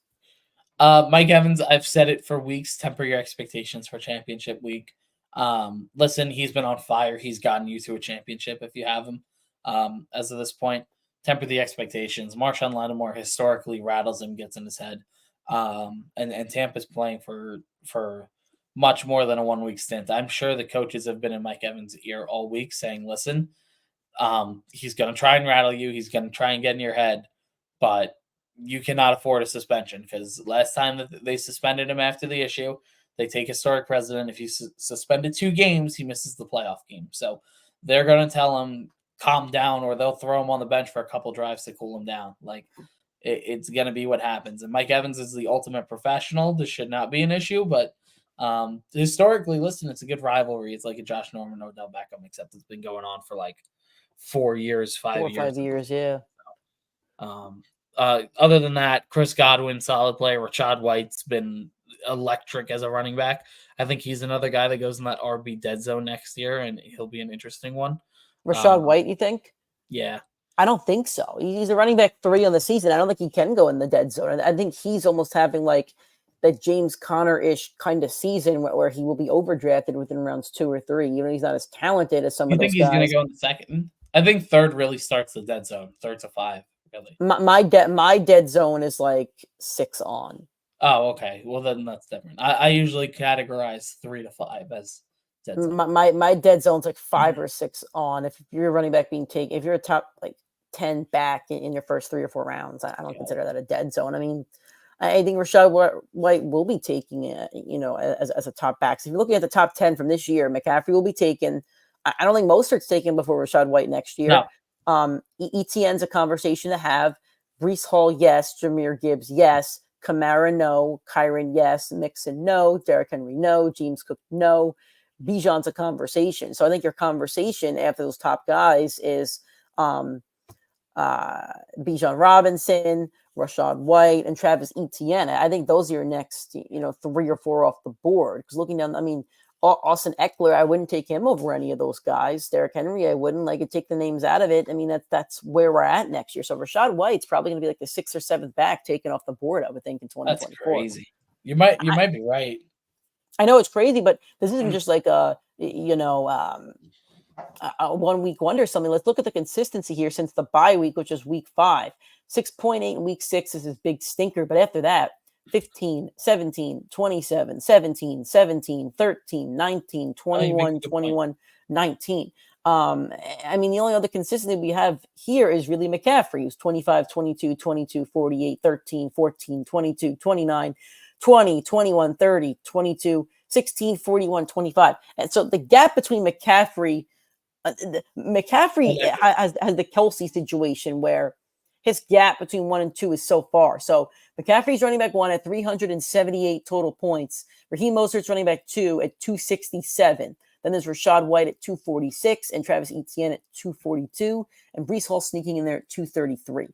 Mike Evans, I've said it for weeks. Temper your expectations for championship week. Listen, he's been on fire. He's gotten you to a championship if you have him. As of this point, temper the expectations. Marshawn Lattimore historically rattles him, gets in his head. And Tampa's playing for much more than a 1-week stint. I'm sure the coaches have been in Mike Evans' ear all week saying, listen, he's going to try and rattle you. He's going to try and get in your head, but you cannot afford a suspension because last time that they suspended him after the issue, they take historic precedent. If he's suspended 2 games, he misses the playoff game. So they're going to tell him, calm down, or they'll throw him on the bench for a couple drives to cool him down. Like it's going to be what happens. And Mike Evans is the ultimate professional. This should not be an issue, but historically, listen, it's a good rivalry. It's like a Josh Norman, Odell Beckham, except it's been going on for like 4 years, 5 years. 5 years, yeah. Other than that, Chris Godwin, solid player. Rachaad White's been electric as a running back. I think he's another guy that goes in that RB dead zone next year, and he'll be an interesting one. Rachaad White, you think? Yeah. I don't think so. He's a running back 3 on the season. I don't think he can go in the dead zone. I think he's almost having like that James Conner-ish kind of season where he will be overdrafted within rounds 2 or 3. You know, he's not as talented as some of those guys. You think he's going to go in the 2nd? I think 3rd really starts the dead zone. 3rd to 5, really. My dead zone is like 6 on. Oh, okay. Well, then that's different. I usually categorize 3 to 5 as dead zone. My dead zone's like 5 or 6 on. If you're a running back being taken, if you're a top like 10 back in your first 3 or 4 rounds, I don't consider that a dead zone. I mean, I think Rachaad White will be taking it, as a top back. So if you're looking at the top 10 from this year, McCaffrey will be taken. I don't think Mostert's taken before Rachaad White next year. No. ETN's a conversation to have. Breece Hall, yes. Jahmyr Gibbs, yes. Kamara, no. Kyron, yes. Mixon, no. Derrick Henry, no. James Cook, no. Bijan's a conversation. So I think your conversation after those top guys is Bijan Robinson, Rachaad White, and Travis Etienne. I think those are your next, 3 or 4 off the board. Because looking down, I mean, Austin Eckler, I wouldn't take him over any of those guys. Derrick Henry, I wouldn't. Like, take the names out of it. I mean, that's where we're at next year. So Rachaad White's probably going to be like the 6th or 7th back taken off the board, I would think, in 2024. That's crazy. You might be right. I know it's crazy, but this isn't just like a 1 week wonder or something. Let's look at the consistency here since the bye week, which is week 5. 6.8 in week 6 is his big stinker. But after that, 15, 17, 27, 17, 17, 13, 19, 21, 21, 19. I mean, the only other consistency we have here is really McCaffrey, who's 25, 22, 22, 48, 13, 14, 22, 29, 20, 21, 30, 22, 16, 41, 25. And so the gap between McCaffrey has the Kelsey situation where his gap between 1 and 2 is so far. So McCaffrey's running back 1 at 378 total points. Raheem Mostert's running back 2 at 267. Then there's Rashad White at 246 and Travis Etienne at 242 and Breece Hall sneaking in there at 233.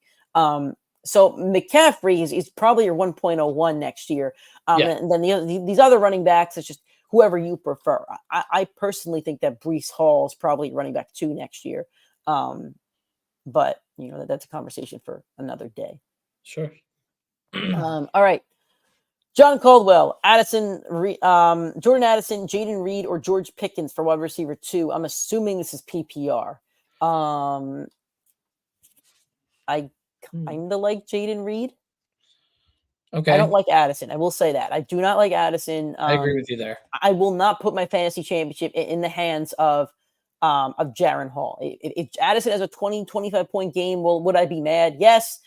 So McCaffrey is probably your 1.01 next year. And then these other running backs, it's just whoever you prefer. I personally think that Breece Hall is probably running back 2 next year. But that's a conversation for another day. Sure. All right. John Caldwell, Jordan Addison, Jaden Reed, or George Pickens for wide receiver 2. I'm assuming this is PPR. I kind of like Jaden Reed. Okay. I don't like Addison. I will say that. I do not like Addison. I agree with you there. I will not put my fantasy championship in the hands of Jaron Hall. If Addison has a 20, 25 point game, well, would I be mad? Yes,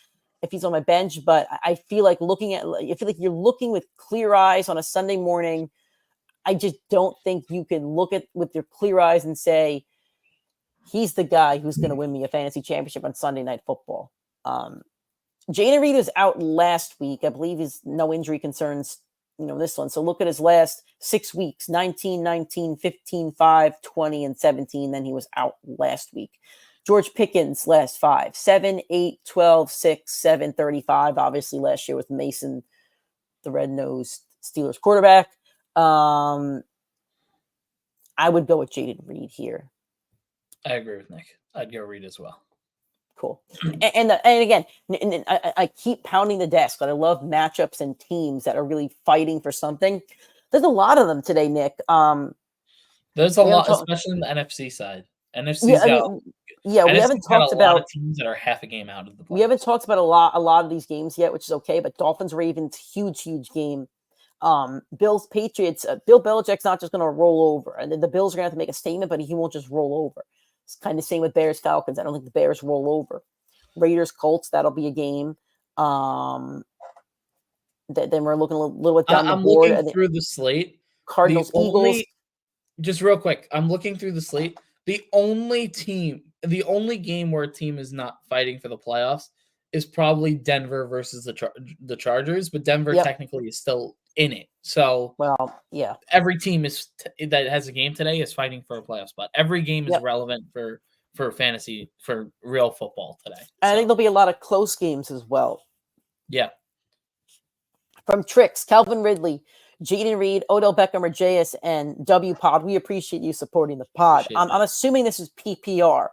if he's on my bench, but I feel like you're looking with clear eyes on a Sunday morning. I just don't think you can look at with your clear eyes and say, he's the guy who's going to win me a fantasy championship on Sunday Night Football. Jaden Reed was out last week. I believe he's no injury concerns, this one. So look at his last 6 weeks, 19, 19, 15, 5, 20, and 17. Then he was out last week. George Pickens last 5, 7, 8, 12, 6, 7, 35. Obviously last year with Mason, the red-nosed Steelers quarterback. I would go with Jaden Reed here. I agree with Nick. I'd go Reed as well. Cool. And again, I keep pounding the desk, but I love matchups and teams that are really fighting for something. There's a lot of them today, Nick. There's a lot, especially on the NFC side. We haven't talked about a lot of teams that are half a game out of the playoffs. We haven't talked about a lot of these games yet, which is okay. But Dolphins Ravens, huge game. Bills Patriots. Bill Belichick's not just going to roll over, and then the Bills are going to have to make a statement, but he won't just roll over. It's kind of the same with Bears Falcons. I don't think the Bears roll over. Raiders Colts, that'll be a game. Then we're looking a little bit down the board. I'm looking through the slate. Cardinals Eagles. Just real quick, I'm looking through the slate. The only game where a team is not fighting for the playoffs is probably Denver versus the Chargers, but Denver technically is still in it. So, every team that has a game today is fighting for a playoff spot. Every game is relevant for fantasy, for real football today. I think there'll be a lot of close games as well. Yeah. From Tricks, Calvin Ridley, Jaden Reed, Odell Beckham, or JSN, W Pod. We appreciate you supporting the pod. I'm assuming this is PPR.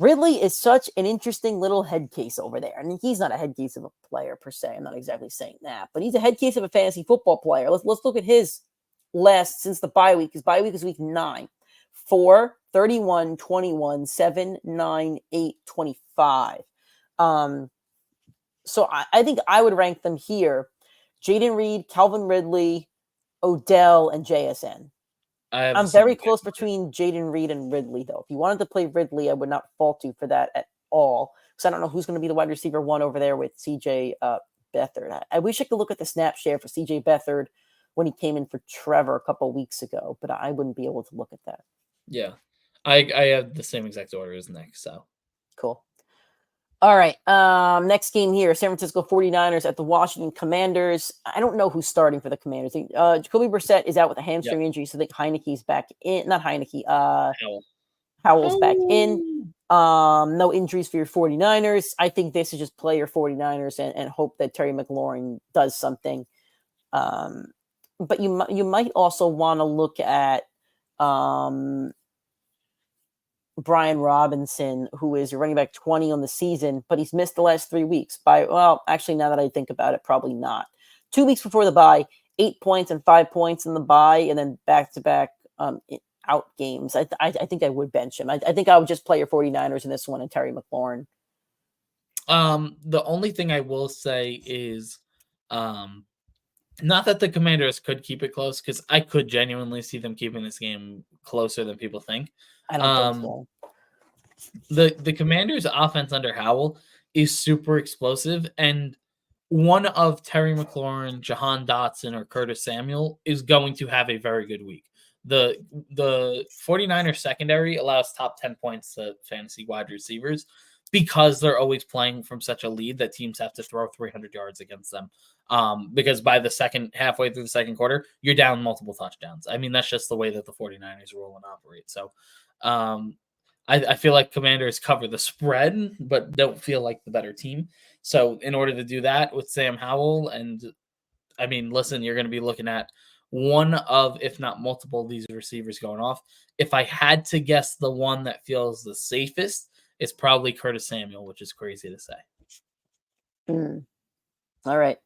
Ridley is such an interesting little head case over there. I mean, he's not a head case of a player per se. I'm not exactly saying that, but he's a head case of a fantasy football player. Let's look at his last since the bye week. His bye week is week 9. 4, 31, 21, 7, 9, 8, 25. So I think I would rank them here. Jaden Reed, Calvin Ridley, Odell, and JSN. I'm very close between Jaden Reed and Ridley, though. If you wanted to play Ridley, I would not fault you for that at all. Because I don't know who's going to be the wide receiver 1 over there with CJ Beathard. I wish I could look at the snap share for CJ Beathard when he came in for Trevor a couple weeks ago, but I wouldn't be able to look at that. Yeah. I have the same exact order as Nick, so. Cool. All right. Next game here, San Francisco 49ers at the Washington Commanders. I don't know who's starting for the Commanders. Jacoby Brissett is out with a hamstring injury, so I think Heineke's back in. Not Heineke. Howell's back in. No injuries for your 49ers. I think this is just play your 49ers and hope that Terry McLaurin does something. But you might also want to look at Brian Robinson, who is running back 20 on the season, but he's missed the last 3 weeks. Actually, now that I think about it, probably not. 2 weeks before the bye, 8 points and 5 points in the bye, and then back-to-back out games. I think I would bench him. I think I would just play your 49ers in this one and Terry McLaurin. The only thing I will say is not that the Commanders could keep it close, because I could genuinely see them keeping this game closer than people think. I don't think so. The Commanders' offense under Howell is super explosive, and one of Terry McLaurin, Jahan Dotson, or Curtis Samuel is going to have a very good week. The 49ers secondary allows top 10 points to fantasy wide receivers because they're always playing from such a lead that teams have to throw 300 yards against them. Because by the halfway through the second quarter, you're down multiple touchdowns. I mean, that's just the way that the 49ers roll and operate. So I feel like Commanders cover the spread, but don't feel like the better team. So in order to do that with Sam Howell, and I mean, listen, you're going to be looking at one of, if not multiple, of these receivers going off. If I had to guess, the one that feels the safest is probably Curtis Samuel, which is crazy to say. All right.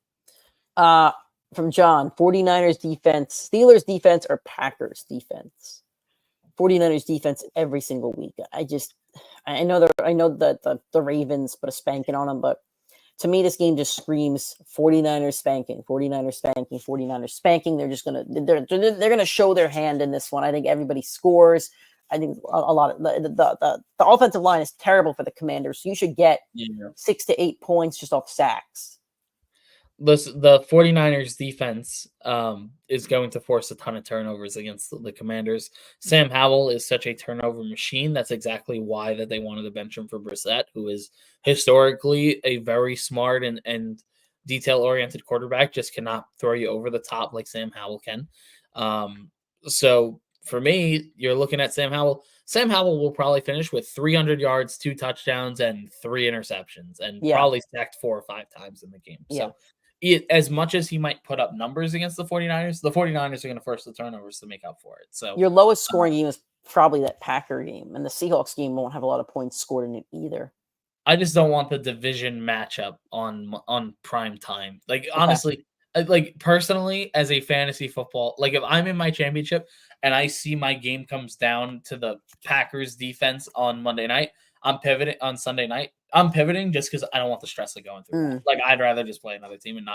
From John, 49ers defense, Steelers defense, or Packers defense? 49ers defense every single week. I know that the Ravens put a spanking on them, but to me, this game just screams 49ers spanking, 49ers spanking, 49ers spanking. They're gonna show their hand in this one. I think everybody scores. I think a lot of the offensive line is terrible for the Commanders. So you should get 6 to 8 points just off sacks. The 49ers defense is going to force a ton of turnovers against the Commanders. Sam Howell is such a turnover machine. That's exactly why that they wanted to bench him for Brissett, who is historically a very smart and detail-oriented quarterback, just cannot throw you over the top like Sam Howell can. So for me, you're looking at Sam Howell. Sam Howell will probably finish with 300 yards, 2 touchdowns, and 3 interceptions, and probably sacked 4 or 5 times in the game. So as much as he might put up numbers against the 49ers are going to force the turnovers to make up for it. So your lowest scoring game is probably that Packer game, and the Seahawks game won't have a lot of points scored in it either. I just don't want the division matchup on prime time. Like, honestly, like personally, as a fantasy football, like if I'm in my championship and I see my game comes down to the Packers defense on Monday night, I'm pivoting on Sunday night. I'm pivoting just because I don't want the stress of going through that. Like, I'd rather just play another team and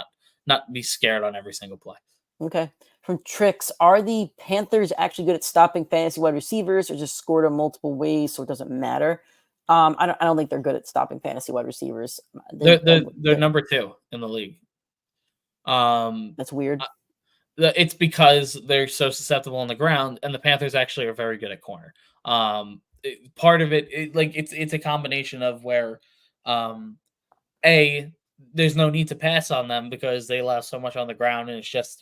not be scared on every single play. Okay. From Tricks, are the Panthers actually good at stopping fantasy wide receivers, or just scored in multiple ways, so it doesn't matter? I don't think they're good at stopping fantasy wide receivers. They're number 2 in the league. That's weird. It's because they're so susceptible on the ground, and the Panthers actually are very good at corner. Part of it, it's a combination of where, there's no need to pass on them because they allow so much on the ground, and it's just,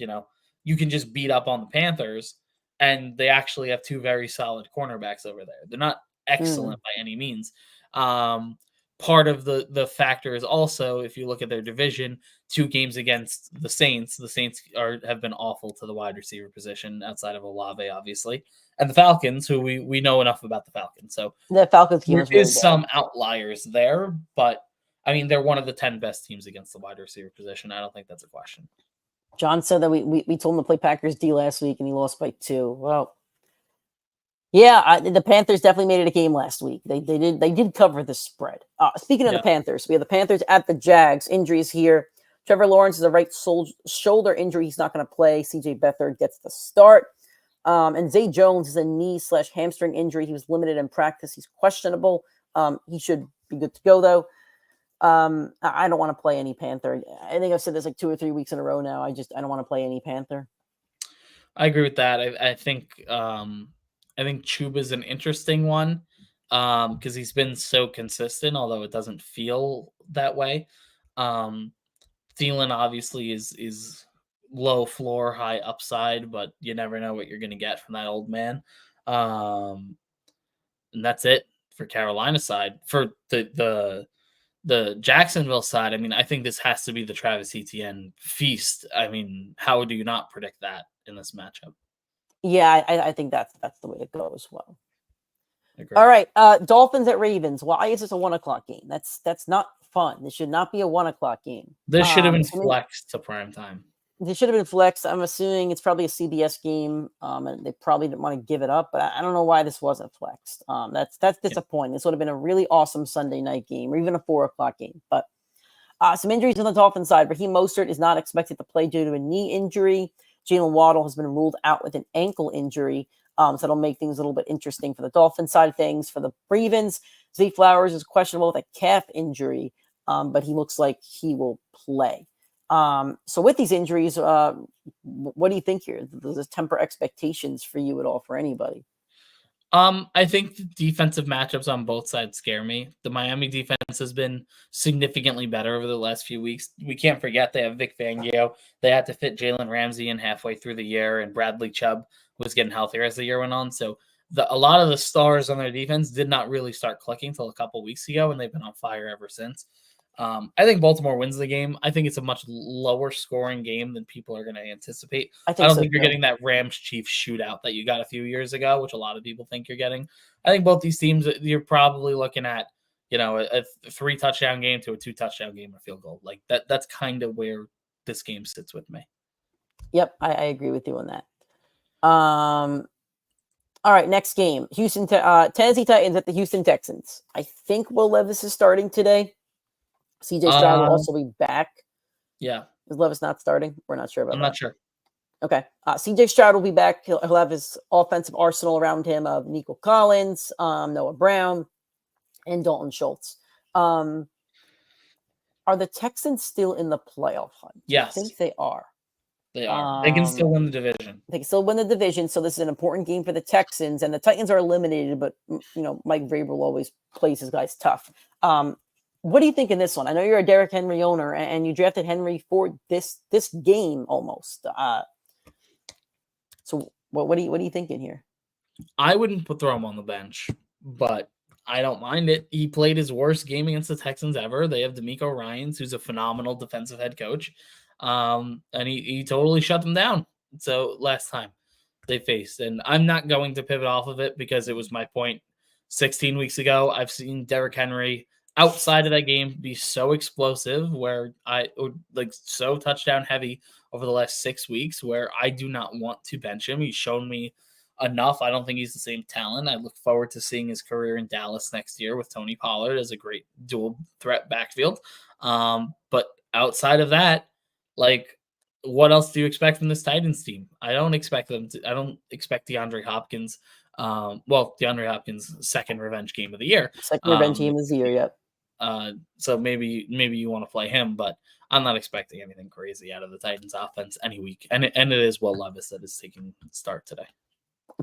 you can just beat up on the Panthers, and they actually have 2 very solid cornerbacks over there. They're not excellent by any means. Part of the factor is also, if you look at their division, 2 games against the Saints. The Saints have been awful to the wide receiver position outside of Olave, obviously, and the Falcons, who we know enough about the Falcons. So the Falcons there is some outliers there, but I mean, they're one of the 10 best teams against the wide receiver position. I don't think that's a question. John said that we told him to play Packers D last week, and he lost by 2. Well, yeah, the Panthers definitely made it a game last week. They did cover the spread. Speaking of the Panthers, we have the Panthers at the Jags. Injuries here. Trevor Lawrence is a right shoulder injury. He's not going to play. CJ Beathard gets the start. And Zay Jones is a knee/hamstring injury. He was limited in practice. He's questionable. He should be good to go, though. I don't want to play any Panther. I think I've said this like 2 or 3 weeks in a row now. I don't want to play any Panther. I agree with that. I think Chuba's an interesting one because he's been so consistent, although it doesn't feel that way. Thielen obviously is low floor, high upside, but you never know what you're going to get from that old man. And that's it for Carolina side. For the Jacksonville side, I mean, I think this has to be the Travis Etienne feast. I mean, how do you not predict that in this matchup? Yeah, I think that's the way to go as well. Agreed. All right, Dolphins at Ravens. Why is this a 1:00 game? That's not fun. This should not be a 1:00 game. This should have been flexed to prime time. They should have been flexed. I'm assuming it's probably a CBS game, and they probably didn't want to give it up. But I don't know why this wasn't flexed. That's disappointing. This would have been a really awesome Sunday night game, or even a 4:00 game. But some injuries on the Dolphins side. Raheem Mostert is not expected to play due to a knee injury. Jalen Waddle has been ruled out with an ankle injury. So that'll make things a little bit interesting for the Dolphins side of things. For the Ravens, Zay Flowers is questionable with a calf injury, but he looks like he will play. So with these injuries, what do you think here? Does this temper expectations for you at all for anybody? I think the defensive matchups on both sides scare me. The Miami defense has been significantly better over the last few weeks. We can't forget they have Vic Fangio. They had to fit Jalen Ramsey in halfway through the year, and Bradley Chubb was getting healthier as the year went on. So a lot of the stars on their defense did not really start clicking until a couple weeks ago, and they've been on fire ever since. I think Baltimore wins the game. I think it's a much lower scoring game than people are going to anticipate. I don't think you're getting that Rams-Chiefs shootout that you got a few years ago, which a lot of people think you're getting. I think both these teams, you're probably looking at, a 3-touchdown game to a 2-touchdown game or field goal. Like that's kind of where this game sits with me. Yep, I agree with you on that. All right, next game. Tennessee Titans at the Houston Texans. I think Will Levis is starting today. CJ Stroud will also be back. Yeah. Is Levis not starting? We're not sure about that. I'm not sure. Okay. CJ Stroud will be back. He'll have his offensive arsenal around him of Nico Collins, Noah Brown, and Dalton Schultz. Are the Texans still in the playoff hunt? Yes. I think they are. They are. They can still win the division. They can still win the division, so this is an important game for the Texans. And the Titans are eliminated, but, Mike Vrabel always plays his guys tough. What do you think in this one? I know you're a Derrick Henry owner, and you drafted Henry for this game almost. So what are you thinking here? I wouldn't throw him on the bench, but I don't mind it. He played his worst game against the Texans ever. They have D'Amico Ryans, who's a phenomenal defensive head coach, and he totally shut them down. So last time they faced, and I'm not going to pivot off of it because it was my point 16 weeks ago. I've seen Derrick Henry outside of that game be so explosive where so touchdown heavy over the last 6 weeks where I do not want to bench him. He's shown me enough. I don't think he's the same talent. I look forward to seeing his career in Dallas next year with Tony Pollard as a great dual threat backfield. But outside of that, what else do you expect from this Titans team? I don't expect DeAndre Hopkins. DeAndre Hopkins' second revenge game of the year. Second revenge game of the year, yep. So maybe you want to play him, but I'm not expecting anything crazy out of the Titans offense any week. And it is Will Levis that is taking start today.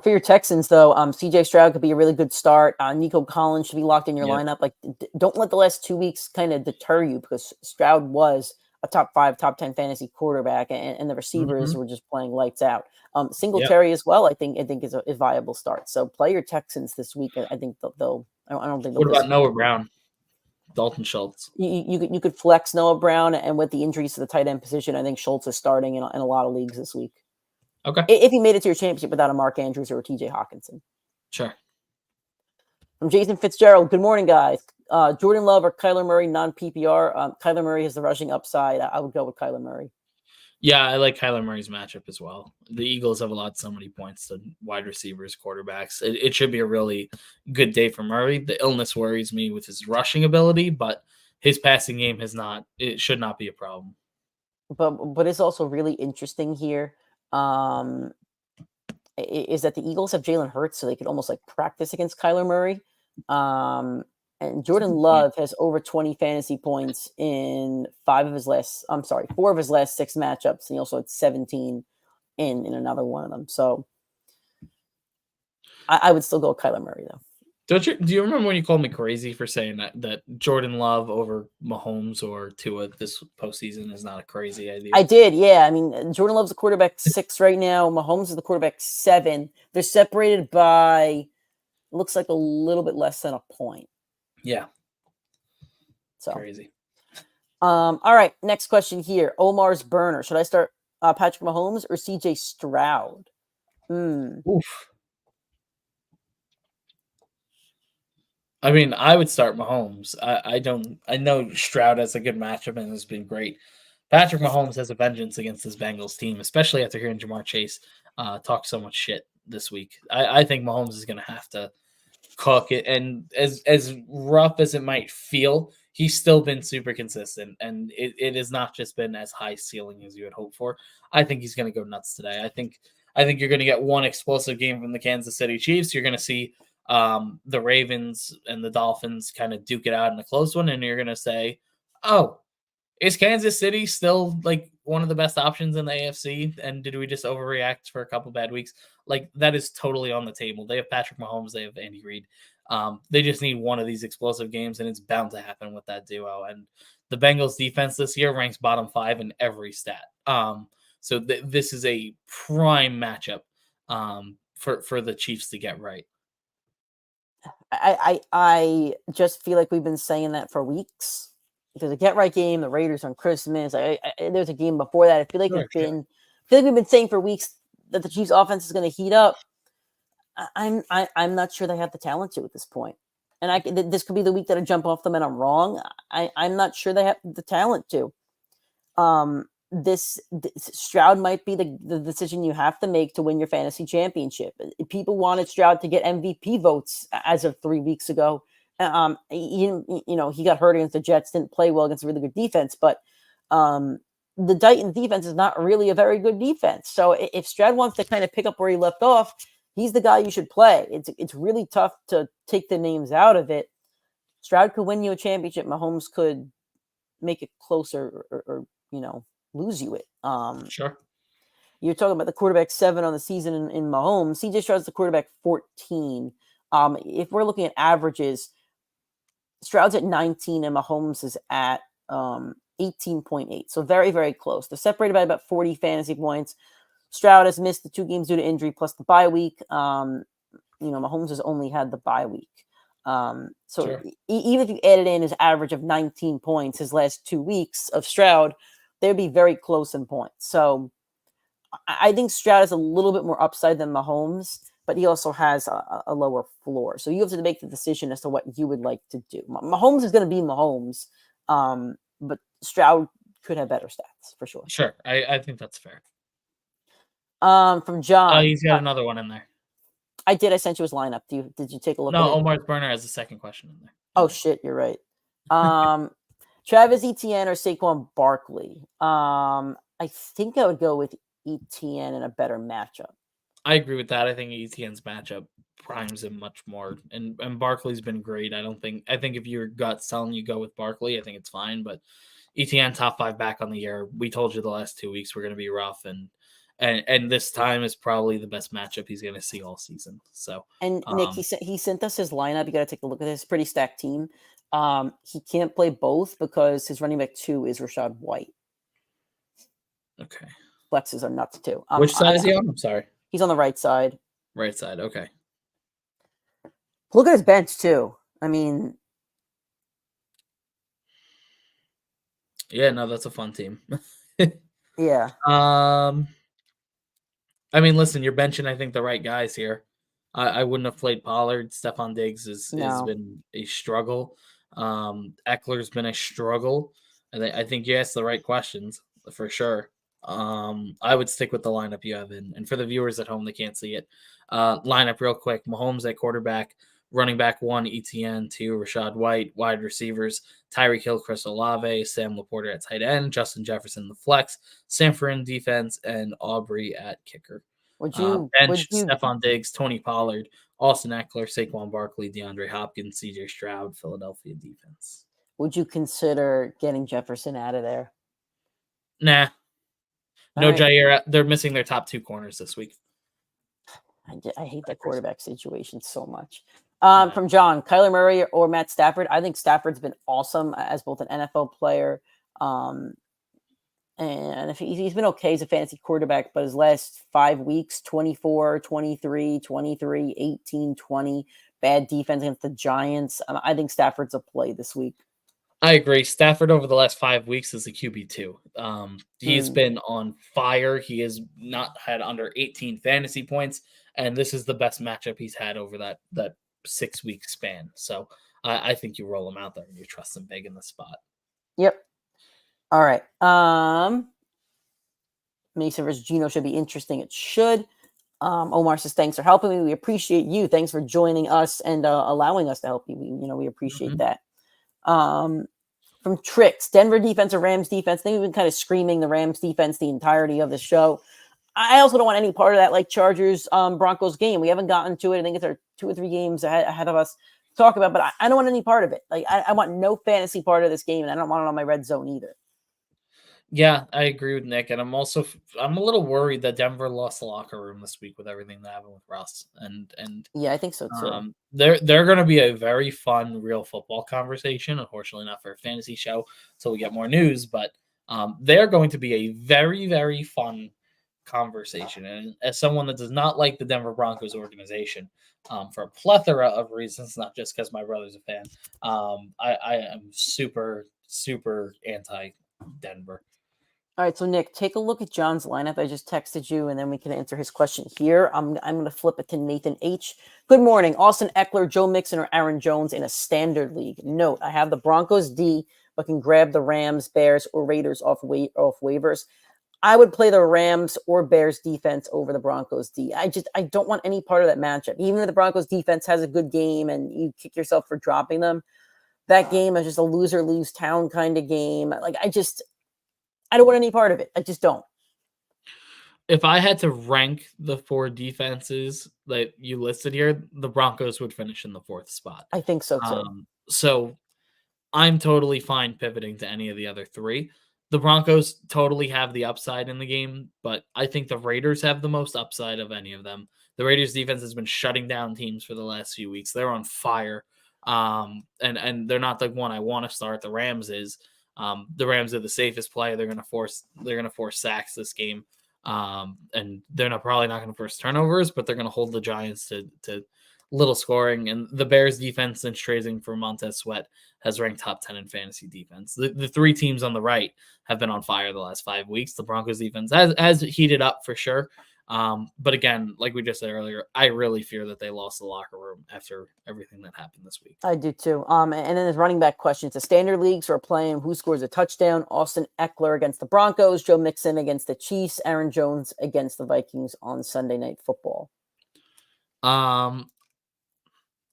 For your Texans, though, CJ Stroud could be a really good start. Nico Collins should be locked in your lineup. Don't let the last 2 weeks kind of deter you because Stroud was a top 5, top 10 fantasy quarterback, and the receivers were just playing lights out. Singletary as well, I think is a viable start. So play your Texans this week. I think they'll. I don't think. What about Noah Brown, Dalton Schultz? You could flex Noah Brown, and with the injuries to the tight end position, I think Schultz is starting in a lot of leagues this week. Okay. If he made it to your championship without a Mark Andrews or a TJ Hawkinson. Sure. From Jason Fitzgerald, good morning, guys. Jordan Love or Kyler Murray, non-PPR. Kyler Murray has the rushing upside. I would go with Kyler Murray. Yeah, I like Kyler Murray's matchup as well. The Eagles have allowed so many points to wide receivers, quarterbacks. It should be a really good day for Murray. The illness worries me with his rushing ability, but his passing game it should not be a problem. But it's also really interesting here. Is that the Eagles have Jalen Hurts, so they could almost practice against Kyler Murray. And Jordan Love has over 20 fantasy points in 4 of his last 6 matchups. And he also had 17 in another one of them. So I would still go with Kyler Murray, though. Do you remember when you called me crazy for saying that Jordan Love over Mahomes or Tua this postseason is not a crazy idea? I did, yeah. I mean, Jordan Love's the quarterback 6 right now. Mahomes is the quarterback 7. They're separated by, looks like a little bit less than a point. Yeah. So crazy. All right, next question here. Omar's burner. Should I start Patrick Mahomes or CJ Stroud? Oof. I mean, I would start Mahomes. I know Stroud has a good matchup and has been great. Patrick Mahomes has a vengeance against this Bengals team, especially after hearing Jamar Chase talk so much shit this week. I think Mahomes is going to have to cook it, and as rough as it might feel, he's still been super consistent, and it has not just been as high ceiling as you would hope for. I think he's going to go nuts today. I think I think you're going to get one explosive game from the Kansas City Chiefs. You're going to see the Ravens and the Dolphins kind of duke it out in a close one, and you're going to say, oh, is Kansas City still like one of the best options in the AFC? And did we just overreact for a couple bad weeks? Like, that is totally on the table. They have Patrick Mahomes, they have Andy Reid. They just need one of these explosive games, and it's bound to happen with that duo. And the Bengals defense this year ranks bottom 5 in every stat. So this is a prime matchup for the Chiefs to get right. I just feel like we've been saying that for weeks. Because the get right game, the Raiders on Christmas. There's a game before that. I feel like we've been saying for weeks that the Chiefs' offense is going to heat up. I'm not sure they have the talent to at this point. And this could be the week that I jump off them and I'm wrong. I'm not sure they have the talent to. This Stroud might be the decision you have to make to win your fantasy championship. People wanted Stroud to get MVP votes as of 3 weeks ago. He got hurt against the Jets, didn't play well against a really good defense, but the Titans defense is not really a very good defense. So if Stroud wants to kind of pick up where he left off, he's the guy you should play. It's really tough to take the names out of it. Stroud could win you a championship. Mahomes could make it closer or lose you it. Sure. You're talking about the quarterback 7 on the season in Mahomes. CJ Stroud's the quarterback 14. If we're looking at averages, Stroud's at 19 and Mahomes is at 18.8. So very, very close. They're separated by about 40 fantasy points. Stroud has missed the 2 games due to injury plus the bye week. Mahomes has only had the bye week. Sure. Even if you added in his average of 19 points his last 2 weeks of Stroud, they'd be very close in points. So I think Stroud has a little bit more upside than Mahomes, but he also has a lower floor. So you have to make the decision as to what you would like to do. Mahomes is going to be Mahomes, but Stroud could have better stats for sure. Sure. I think that's fair. From John. He's got another one in there. I did. I sent you his lineup. Did you take a look at it? No, Omar Burner has a second question in there. Oh, shit. You're right. Travis Etienne or Saquon Barkley? I think I would go with Etienne in a better matchup. I agree with that. I think Etienne's matchup primes him much more. And Barkley's been great. I think if your gut's telling you go with Barkley, I think it's fine. But Etienne, top 5 back on the year. We told you the last 2 weeks were going to be rough. And this time is probably the best matchup he's going to see all season. So, and Nick, he sent us his lineup. You got to take a look at this. Pretty stacked team. He can't play both because his running back 2 is Rachaad White. Okay. Flexes are nuts too. Which side is he on? I'm sorry. He's on the right side. Right side. Okay. Look at his bench too. I mean, yeah, no, that's a fun team. Yeah. I mean, listen, you're benching, I think, the right guys here. I wouldn't have played Pollard. Stephon Diggs has been a struggle. Eckler's been a struggle. I think you asked the right questions for sure. I would stick with the lineup you have in. And for the viewers at home, they can't see it. Lineup real quick. Mahomes at quarterback, running back 1, Etienne, 2, Rachaad White, wide receivers, Tyreek Hill, Chris Olave, Sam Laporta at tight end, Justin Jefferson the flex, Sanford in defense, and Aubrey at kicker. Bench, Stephon Diggs, Tony Pollard, Austin Eckler, Saquon Barkley, DeAndre Hopkins, CJ Stroud, Philadelphia defense. Would you consider getting Jefferson out of there? Nah. No, right. Jair. They're missing their top 2 corners this week. I hate that quarterback situation so much. From John, Kyler Murray or Matt Stafford? I think Stafford's been awesome as both an NFL player. And if he's been okay as a fantasy quarterback, but his last 5 weeks, 24, 23, 23, 18, 20, bad defense against the Giants. I think Stafford's a play this week. I agree. Stafford over the last 5 weeks is a QB2. He's been on fire. He has not had under 18 fantasy points, and this is the best matchup he's had over that 6-week span. So I think you roll him out there and you trust him big in the spot. Yep. All right. Mesa versus Gino should be interesting. It should. Omar says, thanks for helping me. We appreciate you. Thanks for joining us and allowing us to help you. We appreciate that. From Tricks, Denver defense or Rams defense. I think we've been kind of screaming the Rams defense the entirety of the show. I also don't want any part of that, like Chargers Broncos game. We haven't gotten to it. I think it's our 2 or 3 games ahead of us to talk about, but I don't want any part of it. Like I want no fantasy part of this game, and I don't want it on my red zone either. Yeah, I agree with Nick, and I'm a little worried that Denver lost the locker room this week with everything that happened with Russ, and Yeah, I think so too. they're going to be a very fun real football conversation. Unfortunately, not for a fantasy show, so we get more news, but they're going to be a very, very fun conversation. And as someone that does not like the Denver Broncos organization, for a plethora of reasons, not just because my brother's a fan, I am super, super anti Denver. All right, so Nick, take a look at John's lineup. I just texted you, and then we can answer his question here. I'm going to flip it to Nathan H. Good morning. Austin Eckler, Joe Mixon, or Aaron Jones in a standard league. Note, I have the Broncos D, but can grab the Rams, Bears, or Raiders off waivers. I would play the Rams or Bears defense over the Broncos D. I don't want any part of that matchup. Even if the Broncos defense has a good game and you kick yourself for dropping them, that game is just a loser leaves town kind of game. Like I don't want any part of it. I just don't. If I had to rank the 4 defenses that you listed here, the Broncos would finish in the 4th spot. I think so too. So I'm totally fine pivoting to any of the other 3. The Broncos totally have the upside in the game, but I think the Raiders have the most upside of any of them. The Raiders defense has been shutting down teams for the last few weeks. They're on fire. And they're not the one I want to start. The Rams is. The Rams are the safest play. They're gonna force sacks this game. And they're probably not gonna force turnovers, but they're gonna hold the Giants to little scoring. And the Bears defense, since trading for Montez Sweat, has ranked top 10 in fantasy defense. The 3 teams on the right have been on fire the last 5 weeks. The Broncos defense has heated up for sure. But again, like we just said earlier, I really fear that they lost the locker room after everything that happened this week. I do too. And then there's running back questions. The standard leagues are playing who scores a touchdown. Austin Eckler against the Broncos, Joe Mixon against the Chiefs, Aaron Jones against the Vikings on Sunday Night Football.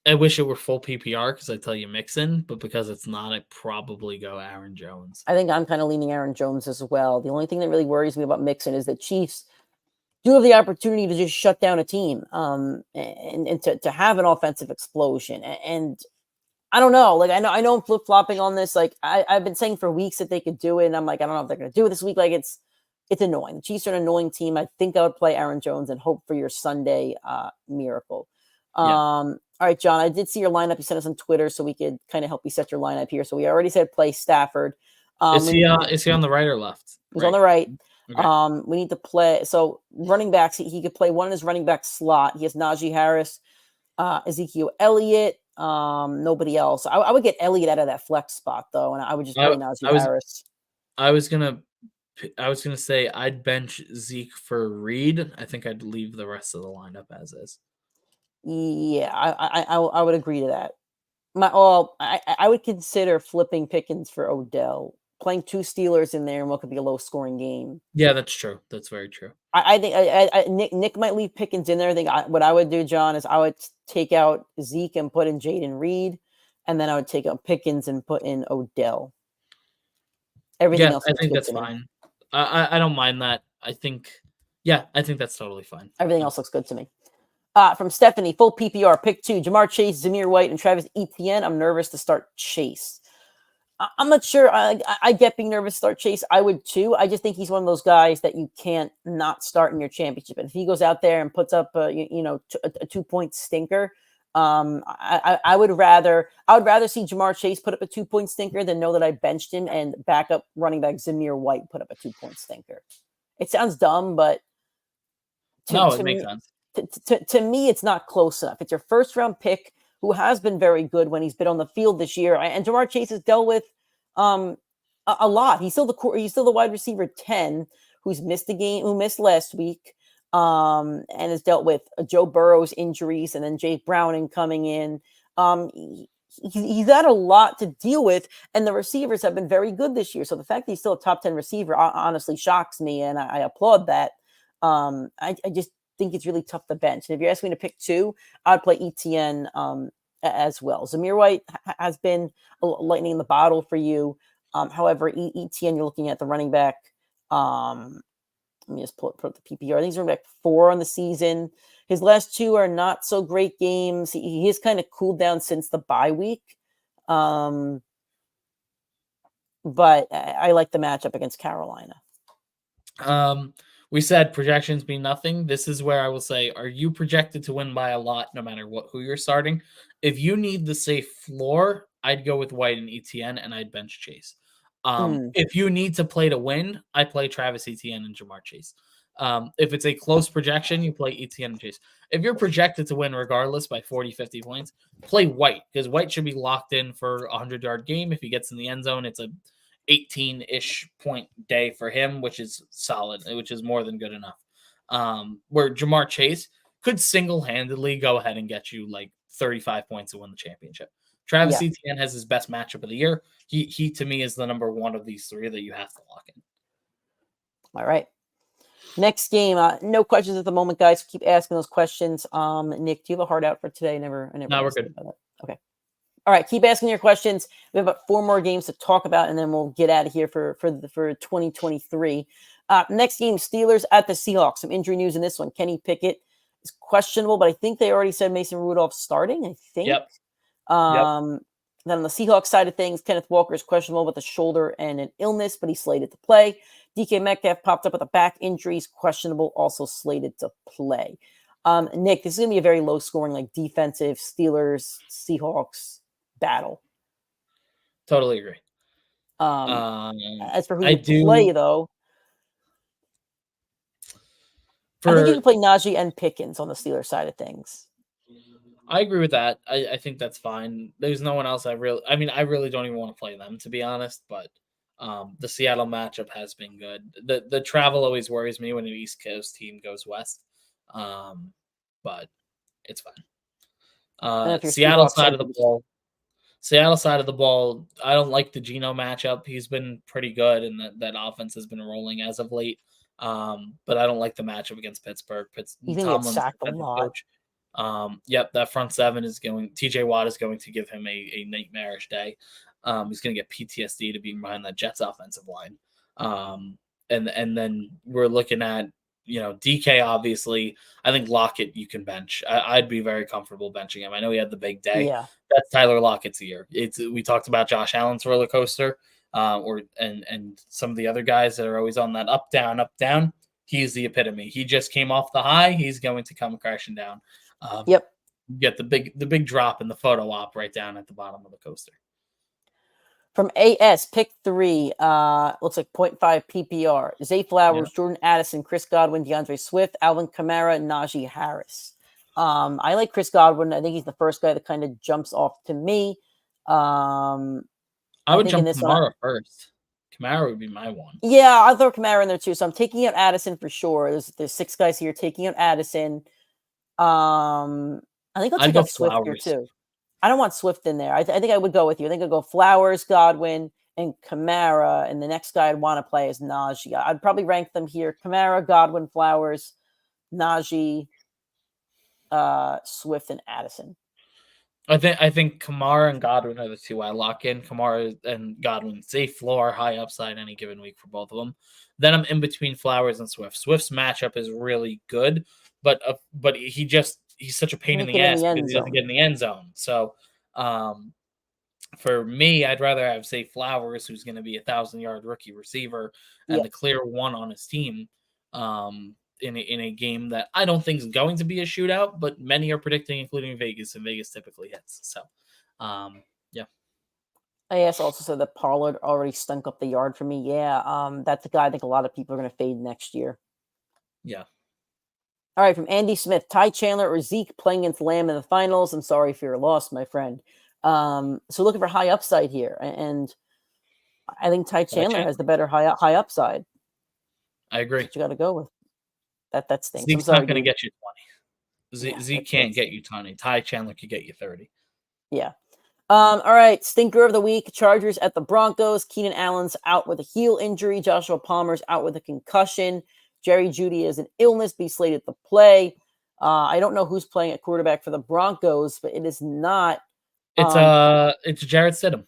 I wish it were full PPR because I tell you Mixon, but because it's not, I probably go Aaron Jones. I think I'm kind of leaning Aaron Jones as well. The only thing that really worries me about Mixon is the Chiefs do have the opportunity to just shut down a team and to have an offensive explosion. And I don't know. Like, I know I'm flip-flopping on this. Like, I've been saying for weeks that they could do it, and I'm like, I don't know if they're going to do it this week. Like, it's annoying. The Chiefs are an annoying team. I think I would play Aaron Jones and hope for your Sunday miracle. All right, John, I did see your lineup. You sent us on Twitter so we could kind of help you set your lineup here. So we already said play Stafford. Is he on the right or left? He's on the right. Okay. We need to play. So running backs, he could play one in his running back slot. He has Najee Harris, Ezekiel Elliott, nobody else. I would get Elliott out of that flex spot though, and I would just play Najee Harris. I was gonna say I'd bench Zeke for Reed. I think I'd leave the rest of the lineup as is. Yeah, I would agree to that. I would consider flipping Pickens for Odell. Playing 2 Steelers in there and what could be a low-scoring game. Yeah, that's true. That's very true. I think Nick might leave Pickens in there. I think what I would do, John, is I would take out Zeke and put in Jaden Reed, and then I would take out Pickens and put in Odell. Everything else, I think that's fine. I don't mind that. I think that's totally fine. Everything else looks good to me. From Stephanie, full PPR, pick 2, Jamar Chase, Zamir White, and Travis Etienne. I'm nervous to start Chase. I'm not sure. I get being nervous to start Chase. I would too. I just think he's one of those guys that you can't not start in your championship. And if he goes out there and puts up a 2-point stinker, I would rather see Jamar Chase put up a 2-point stinker than know that I benched him and backup running back Zamir White put up a 2-point stinker. It sounds dumb, but it makes sense. To me, it's not close enough. It's your first round pick who has been very good when he's been on the field this year. And Jamar Chase has dealt with a lot. He's still the wide receiver 10 who's missed the game, who missed last week, and has dealt with Joe Burrow's injuries and then Jake Browning coming in. He's had a lot to deal with, and the receivers have been very good this year. So the fact that he's still a top 10 receiver honestly shocks me, and I applaud that. I just think it's really tough to bench. And if you're asking me to pick 2, I'd play Etienne as well. Zamir White has been a lightning in the bottle for you. However, Etienne, you're looking at the running back Let me just pull up the PPR. I think he's running back 4 on the season. His last 2 are not so great games. He has kind of cooled down since the bye week. But I like the matchup against Carolina. We said projections mean nothing. This is where I will say, are you projected to win by a lot no matter who you're starting? If you need the safe floor, I'd go with White and ETN, and I'd bench Chase. If you need to play to win, I play Travis Etienne and Jamar Chase. If it's a close projection, you play Etienne and Chase. If you're projected to win regardless by 40, 50 points, play White, because White should be locked in for a 100-yard game. If he gets in the end zone, it's a 18-ish point day for him, which is solid, which is more than good enough. Where Jamar Chase could single-handedly go ahead and get you like 35 points to win the championship. Travis Etienne has his best matchup of the year. He to me is the number one of these 3 that you have to lock in. All right. Next game. No questions at the moment, guys. Keep asking those questions. Nick, do you have a heart out for today? No, we're good. Okay. All right. Keep asking your questions. We have about 4 more games to talk about, and then we'll get out of here for 2023. Next game, Steelers at the Seahawks. Some injury news in this one. Kenny Pickett is questionable, but I think they already said Mason Rudolph starting. I think. Yep. Then on the Seahawks side of things, Kenneth Walker is questionable with a shoulder and an illness, but he's slated to play. DK Metcalf popped up with a back injury, he's questionable, also slated to play. Nick, this is going to be a very low-scoring, like defensive Steelers Seahawks battle. Totally agree. As for who you play, though, I think you can play Najee and Pickens on the Steelers side of things. I agree with that. I think that's fine. There's no one else I really don't even want to play them, to be honest, but the Seattle matchup has been good. The travel always worries me when an East Coast team goes west, but it's fine. Seattle side of the ball, I don't like the Geno matchup. He's been pretty good, and that offense has been rolling as of late, but I don't like the matchup against Pittsburgh. You think it's sacked a lot? Coach. That front 7 is going. TJ Watt is going to give him a nightmarish day. He's going to get PTSD to being behind that Jets offensive line. And then we're looking at, DK, obviously. I think Lockett you can bench. I'd be very comfortable benching him. I know he had the big day. Yeah. That's Tyler Lockett's year. We talked about Josh Allen's roller coaster, and some of the other guys that are always on that up down. He's the epitome. He just came off the high. He's going to come crashing down. Yep. Get the big drop in the photo op right down at the bottom of the coaster. From AS, pick 3, looks like 0.5 PPR. Zay Flowers, Jordan Addison, Chris Godwin, DeAndre Swift, Alvin Kamara, Najee Harris. I like Chris Godwin. I think he's the first guy that kind of jumps off to me. I would jump Kamara first. Kamara would be my one. Yeah, I'll throw Kamara in there too. So I'm taking out Addison for sure. There's 6 guys here taking out Addison. I think I'll take out Swift here too. I don't want Swift in there. I think I would go with you. I think I'd go Flowers, Godwin, and Kamara. And the next guy I'd want to play is Najee. I'd probably rank them here. Kamara, Godwin, Flowers, Najee, Swift, and Addison. I think Kamara and Godwin are the 2 I lock in. Kamara and Godwin, safe floor, high upside any given week for both of them. Then I'm in between Flowers and Swift. Swift's matchup is really good, but he's such a pain in the ass because he doesn't get in the end zone. So for me, I'd rather have, say, Flowers, who's going to be 1,000-yard rookie receiver and the clear one on his team in a game that I don't think is going to be a shootout, but many are predicting, including Vegas, and Vegas typically hits. So, yeah. AS also said that Pollard already stunk up the yard for me. Yeah, that's a guy I think a lot of people are going to fade next year. Yeah. All right, from Andy Smith, Ty Chandler or Zeke playing against Lamb in the finals. I'm sorry for your loss, my friend. So looking for high upside here, and I think Ty Chandler has the better high upside. I agree. That's what you got to go with. That stinks. Zeke's not going to get you 20. Zeke can't get you 20. Ty Chandler could get you 30. Yeah. All right, stinker of the week, Chargers at the Broncos. Keenan Allen's out with a heel injury. Joshua Palmer's out with a concussion. Jerry Jeudy is an illness, be slated to play. I don't know who's playing at quarterback for the Broncos, but it is not. It's Jarrett Stidham.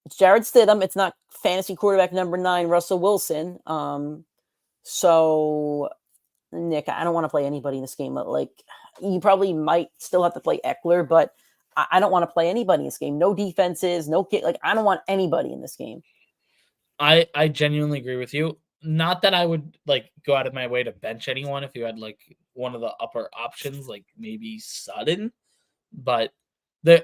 It's Jarrett Stidham. It's not fantasy quarterback number 9, Russell Wilson. So, Nick, I don't want to play anybody in this game. Like, you probably might still have to play Eckler, but I don't want to play anybody in this game. No defenses, no kick. Like, I don't want anybody in this game. I genuinely agree with you. Not that I would like go out of my way to bench anyone if you had like one of the upper options, like maybe Sutton, but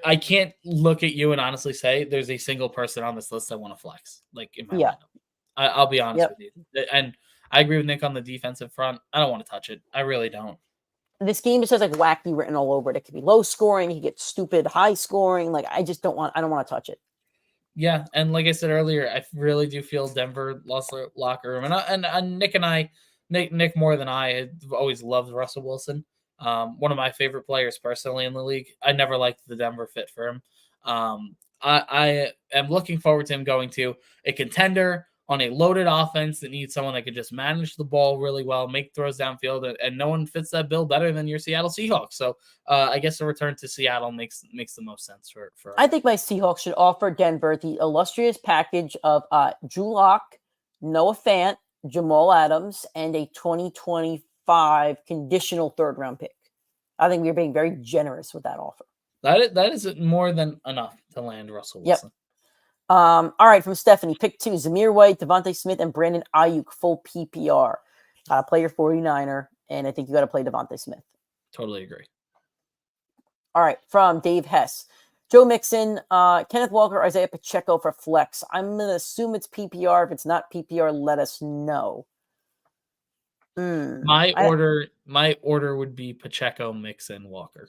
I can't look at you and honestly say there's a single person on this list I want to flex, like in my Yeah. lineup. I'll be honest Yep. with you. And I agree with Nick on the defensive front. I don't want to touch it. I really don't. This game just has like wacky written all over it. It could be low scoring. You get stupid high scoring. Like, I don't want to touch it. Yeah, and like I said earlier, I really do feel Denver lost their locker room, and Nick and I, Nick more than I, have always loved Russell Wilson. One of my favorite players personally in the league. I never liked the Denver fit for him. I am looking forward to him going to a contender on a loaded offense that needs someone that can just manage the ball really well, make throws downfield, and no one fits that bill better than your Seattle Seahawks. So I guess a return to Seattle makes the most sense for. I think my Seahawks should offer Denver the illustrious package of Drew Lock, Noah Fant, Jamal Adams, and a 2025 conditional third-round pick. I think we're being very generous with that offer. That is more than enough to land Russell Wilson. Yep. All right, from Stephanie, pick 2, Zamir White, Devontae Smith, and Brandon Ayuk, full PPR. Play your 49er, and I think you got to play Devontae Smith. Totally agree. All right, from Dave Hess, Joe Mixon, Kenneth Walker, Isaiah Pacheco for flex. I'm going to assume it's PPR. If it's not PPR, let us know. My order would be Pacheco, Mixon, Walker.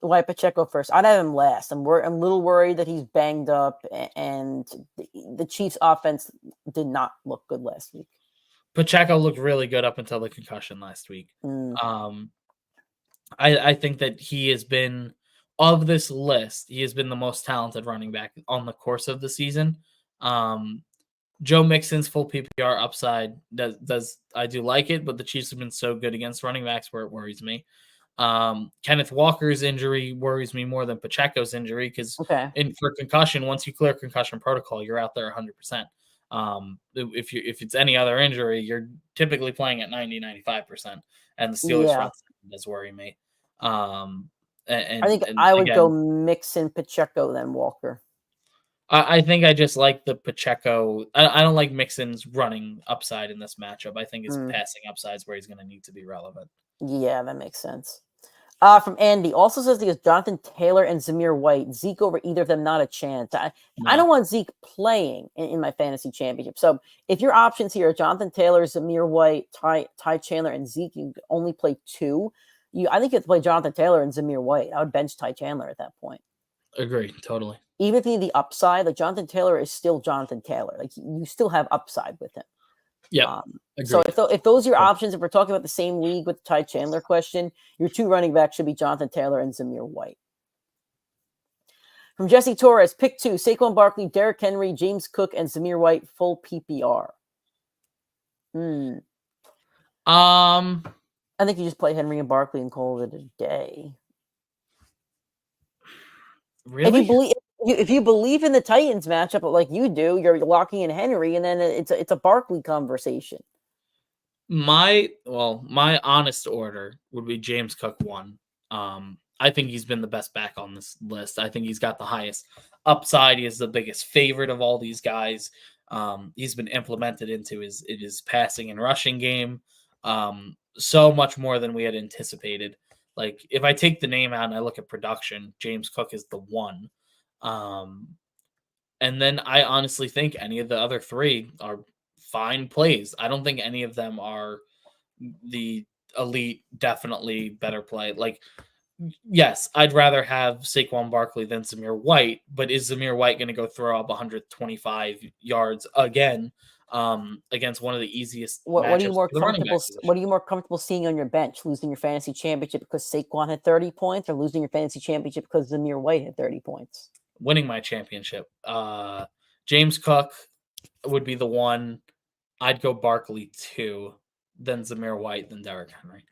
Why Pacheco first? I'd have him last. I'm a little worried that he's banged up, and the Chiefs' offense did not look good last week. Pacheco looked really good up until the concussion last week. I think that he has been, of this list, he has been the most talented running back on the course of the season. Joe Mixon's full PPR upside does I do like it, but the Chiefs have been so good against running backs where it worries me. Kenneth Walker's injury worries me more than Pacheco's injury because for concussion, once you clear concussion protocol, you're out there 100%. If it's any other injury, you're typically playing at 90-95%, and the Steelers front does worry me. I think I would go Mixon, Pacheco, then Walker. I think I just like the Pacheco. I don't like Mixon's running upside in this matchup. I think his passing upside is where he's going to need to be relevant. Yeah, that makes sense. From Andy, also says he has Jonathan Taylor and Zamir White. Zeke over either of them, not a chance. I don't want Zeke playing in my fantasy championship. So if your options here are Jonathan Taylor, Zamir White, Ty Chandler, and Zeke, you only play 2. I think you have to play Jonathan Taylor and Zamir White. I would bench Ty Chandler at that point. Agree, totally. Even if you need the upside, like Jonathan Taylor is still Jonathan Taylor. Like you still have upside with him. Yeah. So if those are your options, if we're talking about the same league with the Ty Chandler question, your 2 running backs should be Jonathan Taylor and Zamir White. From Jesse Torres, pick 2, Saquon Barkley, Derrick Henry, James Cook, and Zamir White, full PPR. I think you just play Henry and Barkley and call it a day. Really? If you believe in the Titans matchup like you do, you're locking in Henry, and then it's a Barkley conversation. My honest order would be James Cook 1. I think he's been the best back on this list. I think he's got the highest upside. He is the biggest favorite of all these guys. He's been implemented into his passing and rushing game so much more than we had anticipated. Like, if I take the name out and I look at production, James Cook is the 1. And then I honestly think any of the other 3 are fine plays. I don't think any of them are the elite, definitely better play. Like, yes, I'd rather have Saquon Barkley than Zamir White, but is Zamir White going to go throw up 125 yards again against one of the easiest What are you more comfortable seeing on your bench? Losing your fantasy championship because Saquon had 30 points, or losing your fantasy championship because Zamir White had 30 points? Winning my championship. James Cook would be the 1. I'd go Barkley 2, then Zamir White, then Derrick Henry.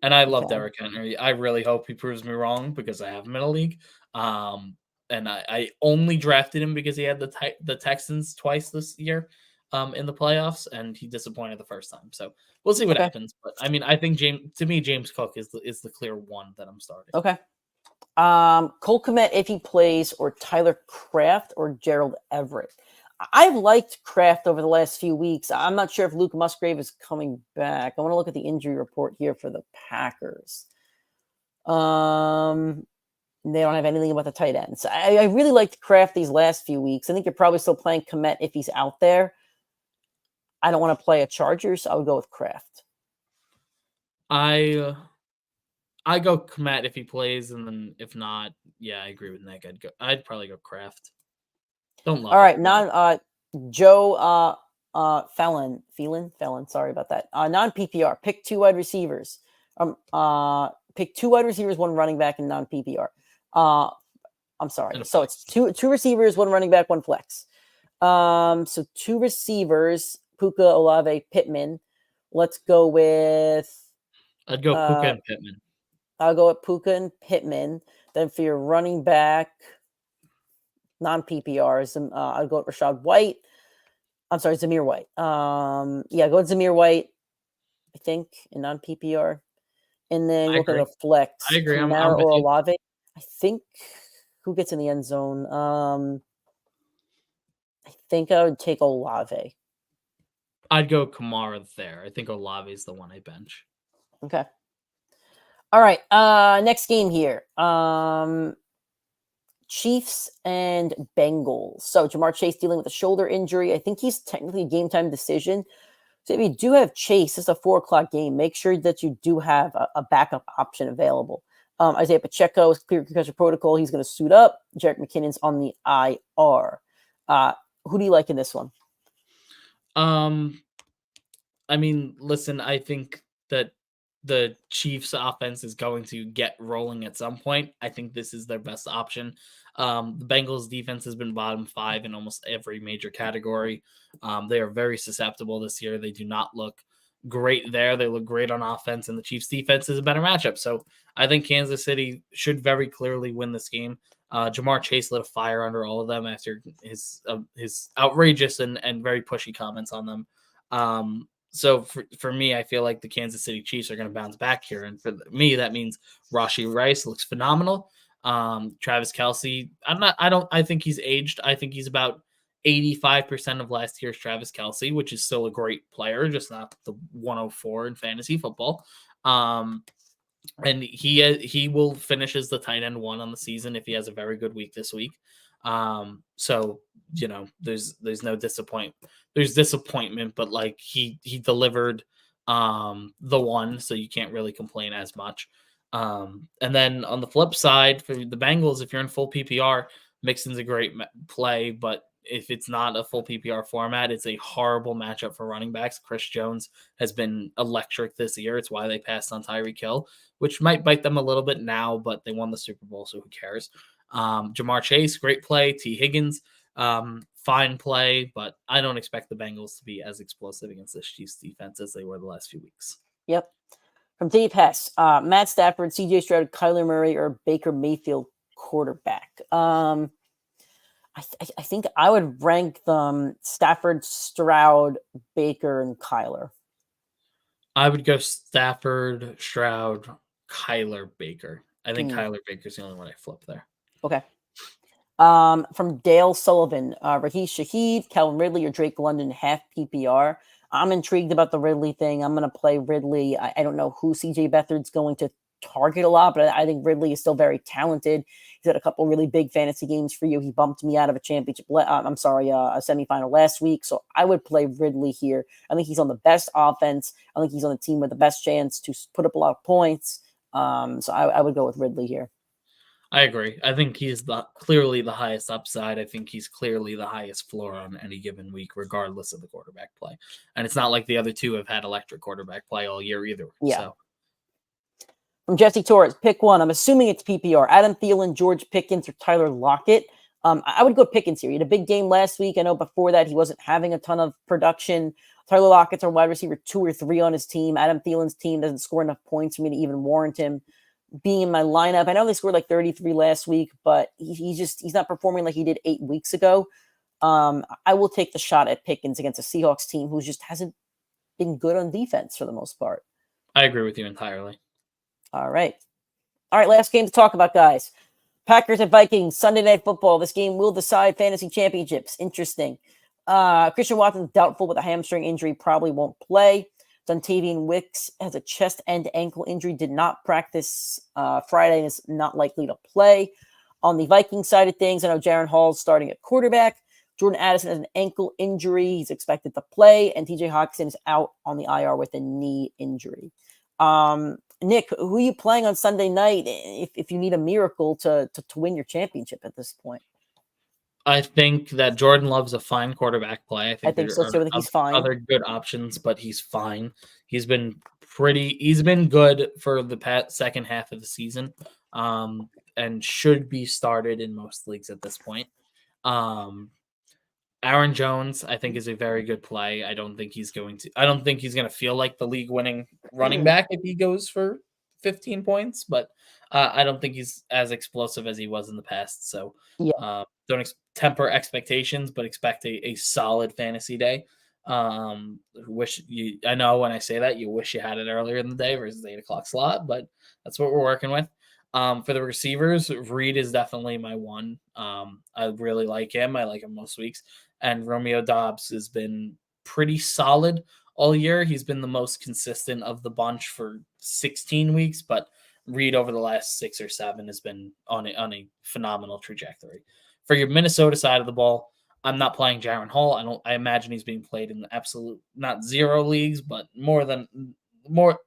And I love Derrick Henry. I really hope he proves me wrong because I have him in a league. And I only drafted him because he had the Texans twice this year. in the playoffs, and he disappointed the first time. So we'll see what Okay. happens. But I mean, I think James Cook is the clear one that I'm starting. Okay. Cole Kmet if he plays, or Tyler Kraft or Gerald Everett. I've liked Kraft over the last few weeks. I'm not sure if Luke Musgrave is coming back. I want to look at the injury report here for the Packers. They don't have anything about the tight ends. I really liked Kraft these last few weeks. I think you're probably still playing Kmet if he's out there. I don't want to play a Chargers, so I would go with Kraft. I go Kmet if he plays, and then if not, yeah, I agree with Nick. I'd probably go Kraft. Don't love. All right, Joe Felon. Sorry about that. Non PPR. Pick 2 wide receivers. Pick 2 wide receivers, 1 running back, and non PPR. I'm sorry. So it's two receivers, 1 running back, 1 flex. So 2 receivers: Puka, Olave, Pittman. Let's go with. I'd go Puka and Pittman. I'll go with Puka and Pittman. Then for your running back, non-PPRs, I'll go with Zamir White. Go with Zamir White, I think, in non-PPR. And then we'll go to flex. I agree. Kamara or Olave. I think, who gets in the end zone? I think I would take Olave. I'd go Kamara there. I think Olave is the one I bench. Okay. All right. Next game here. Chiefs and Bengals. So Jamar Chase dealing with a shoulder injury. I think he's technically a game time decision. So if you do have Chase, it's a 4:00 game. Make sure that you do have a backup option available. Isaiah Pacheco is clear concussion protocol. He's going to suit up. Jerick McKinnon's on the IR. Who do you like in this one? I mean, listen, I think that the Chiefs offense is going to get rolling at some point. I think this is their best option. The Bengals defense has been bottom 5 in almost every major category. They are very susceptible this year. They do not look great there. They look great on offense, and the Chiefs defense is a better matchup. So I think Kansas City should very clearly win this game. Jamar Chase lit a fire under all of them after his outrageous and very pushy comments on them. So for me, I feel like the Kansas City Chiefs are going to bounce back here. And for me, that means Rashee Rice looks phenomenal. Travis Kelce, I think he's aged. I think he's about 85% of last year's Travis Kelce, which is still a great player, just not the 104 in fantasy football. And he will finish as the tight end 1 on the season if he has a very good week this week. So, there's no disappointment. There's disappointment, but like he delivered the 1, so you can't really complain as much. And then on the flip side for the Bengals, if you're in full PPR, Mixon's a great play, but if it's not a full PPR format, it's a horrible matchup for running backs. Chris Jones has been electric this year. It's why they passed on Tyreek Hill, which might bite them a little bit now, but they won the Super Bowl, so who cares? Jamar Chase, great play. T. Higgins, fine play, but I don't expect the Bengals to be as explosive against this Chiefs defense as they were the last few weeks. Yep. From Dave Hess, Matt Stafford, CJ Stroud, Kyler Murray, or Baker Mayfield quarterback. I think I would rank them Stafford, Stroud, Baker, and Kyler. I would go Stafford, Stroud, Kyler, Baker. I think Kyler Baker's the only one I flip there. Okay. From Dale Sullivan, Raheem Shaheed, Calvin Ridley, or Drake London, half PPR. I'm intrigued about the Ridley thing. I'm going to play Ridley. I don't know who CJ Beathard's going to target a lot, but I think Ridley is still very talented. He's had a couple really big fantasy games for you. He bumped me out of a championship. A semifinal last week. So I would play Ridley here. I think he's on the best offense. I think he's on the team with the best chance to put up a lot of points. So I would go with Ridley here. I agree. I think he's clearly the highest upside. I think he's clearly the highest floor on any given week, regardless of the quarterback play. And it's not like the other two have had electric quarterback play all year either. Yeah. So. From Jesse Torres, pick 1. I'm assuming it's PPR. Adam Thielen, George Pickens, or Tyler Lockett. I would go Pickens here. He had a big game last week. I know before that he wasn't having a ton of production. Tyler Lockett's our wide receiver 2 or 3 on his team. Adam Thielen's team doesn't score enough points for me to even warrant him being in my lineup. I know they scored like 33 last week, but he's not performing like he did 8 weeks ago. I will take the shot at Pickens against a Seahawks team who just hasn't been good on defense for the most part. I agree with you entirely. All right. Last game to talk about, guys. Packers and Vikings, Sunday Night Football. This game will decide fantasy championships. Interesting. Christian Watson's doubtful with a hamstring injury, probably won't play. Dontavian Wicks has a chest and ankle injury, did not practice Friday and is not likely to play. On the Viking side of things, I know Jaron Hall's starting at quarterback. Jordan Addison has an ankle injury. He's expected to play. And TJ Hawkinson is out on the IR with a knee injury. Nick, who are you playing on Sunday night if you need a miracle to win your championship at this point? I think that Jordan Love's a fine quarterback play. I think so too. I think he's fine. Other good options, but he's fine. He's been good for the second half of the season, and should be started in most leagues at this point. Aaron Jones, I think, is a very good play. I don't think he's going to feel like the league-winning running back if he goes for 15 points, but I don't think he's as explosive as he was in the past. So don't temper expectations, but expect a solid fantasy day. I know when I say that, you wish you had it earlier in the day versus the 8 o'clock slot, but that's what we're working with. For the receivers, Reed is definitely my one. I really like him. I like him most weeks. And Romeo Doubs has been pretty solid all year. He's been the most consistent of the bunch for 16 weeks, but Reed over the last 6 or 7 has been on a phenomenal trajectory. For your Minnesota side of the ball, I'm not playing Jaron Hall. I imagine he's being played in the absolute, not 0 leagues, but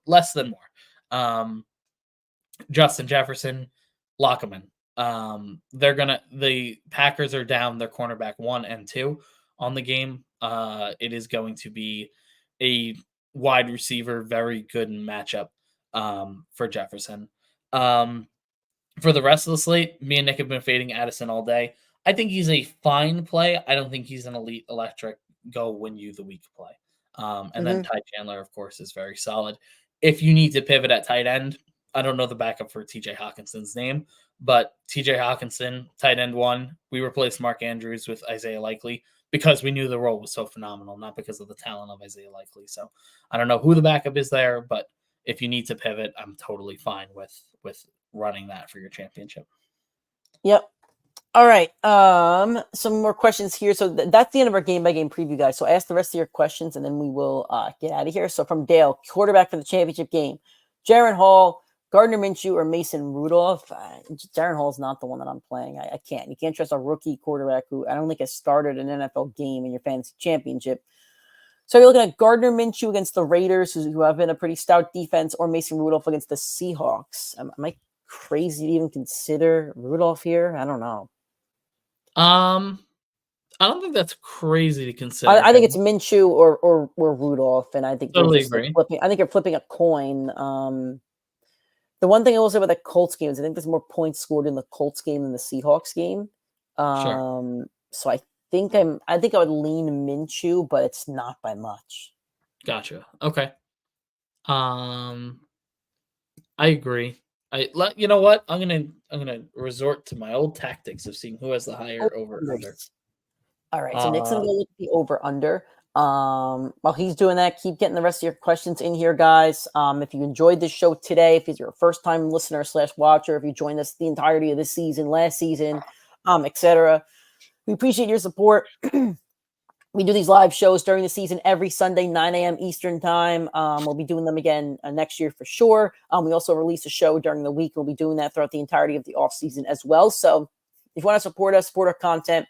less than more. Justin Jefferson, lock him in. The Packers are down their cornerback 1 and 2 on the game. It is going to be a wide receiver, very good matchup for Jefferson. For the rest of the slate, me and Nick have been fading Addison all day. I think he's a fine play. I don't think he's an elite electric go win you the week play. Then Ty Chandler, of course, is very solid. If you need to pivot at tight end, I don't know the backup for TJ Hawkinson's name, but TJ Hawkinson, tight end 1, we replaced Mark Andrews with Isaiah Likely because we knew the role was so phenomenal, not because of the talent of Isaiah Likely. So I don't know who the backup is there, but if you need to pivot, I'm totally fine with running that for your championship. Yep. All right. Some more questions here. So that's the end of our game-by-game preview, guys. So ask the rest of your questions, and then we will get out of here. So from Dale, quarterback for the championship game, Jaron Hall, Gardner Minshew, or Mason Rudolph. Jaron Hall's not the one that I'm playing. I can't. You can't trust a rookie quarterback who I don't think has started an NFL game in your fantasy championship. So you're looking at Gardner Minshew against the Raiders, who have been a pretty stout defense, or Mason Rudolph against the Seahawks. Am I crazy to even consider Rudolph here? I don't know. I don't think that's crazy to consider. I think it's Minshew or Rudolph, and I think totally agree. I think you're flipping a coin. The one thing I will say about the Colts game is I think there's more points scored in the Colts game than the Seahawks game. Sure. So I think I would lean Minshew, but it's not by much. Gotcha. Okay. I agree. You know what? I'm gonna resort to my old tactics of seeing who has the higher over/under. All right, so Nick's gonna go look at the over/under. While he's doing that, keep getting the rest of your questions in here, guys. If you enjoyed this show today, if you're a first-time listener / watcher, if you joined us the entirety of this season, last season, etc., we appreciate your support. We do these live shows during the season every Sunday, 9 a.m. Eastern time. We'll be doing them again next year for sure. We also release a show during the week. We'll be doing that throughout the entirety of the off season as well. So if you want to support us, support our content,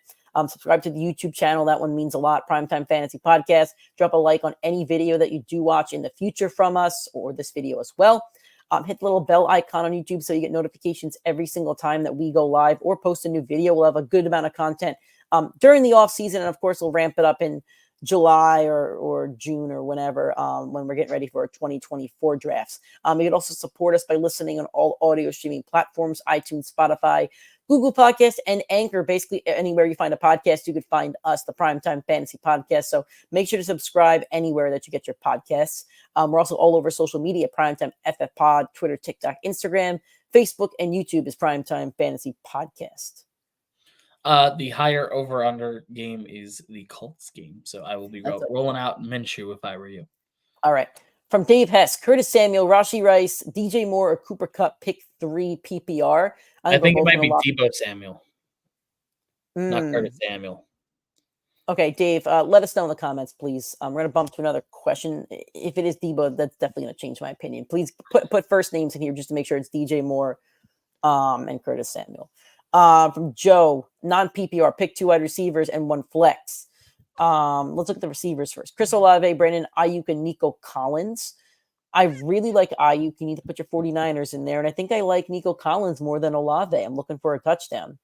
subscribe to the YouTube channel. That one means a lot. Primetime Fantasy Podcast. Drop a like on any video that you do watch in the future from us or this video as well. Hit the little bell icon on YouTube so you get notifications every single time that we go live or post a new video. We'll have a good amount of content during the off season, and of course, we'll ramp it up in July or June or whenever when we're getting ready for our 2024 drafts. You can also support us by listening on all audio streaming platforms: iTunes, Spotify, Google Podcasts, and Anchor. Basically, anywhere you find a podcast, you could find us, the Primetime Fantasy Podcast. So make sure to subscribe anywhere that you get your podcasts. We're also all over social media: PrimeTimeFFPod, Twitter, TikTok, Instagram, Facebook, and YouTube is Primetime Fantasy Podcast. The higher over/under game is the Colts game, so I will be rolling out Minshew if I were you. All right. From Dave Hess, Curtis Samuel, Rashee Rice, DJ Moore, or Cooper Kupp, pick 3 PPR. I think it might be Deebo Samuel, not Curtis Samuel. Okay, Dave, let us know in the comments, please. We're going to bump to another question. If it is Deebo, that's definitely going to change my opinion. Please put first names in here just to make sure it's DJ Moore and Curtis Samuel. From Joe, non-PPR, pick 2 wide receivers and 1 flex. Let's look at the receivers first. Chris Olave, Brandon Ayuk, and Nico Collins. I really like Ayuk. You need to put your 49ers in there. And I think I like Nico Collins more than Olave. I'm looking for a touchdown.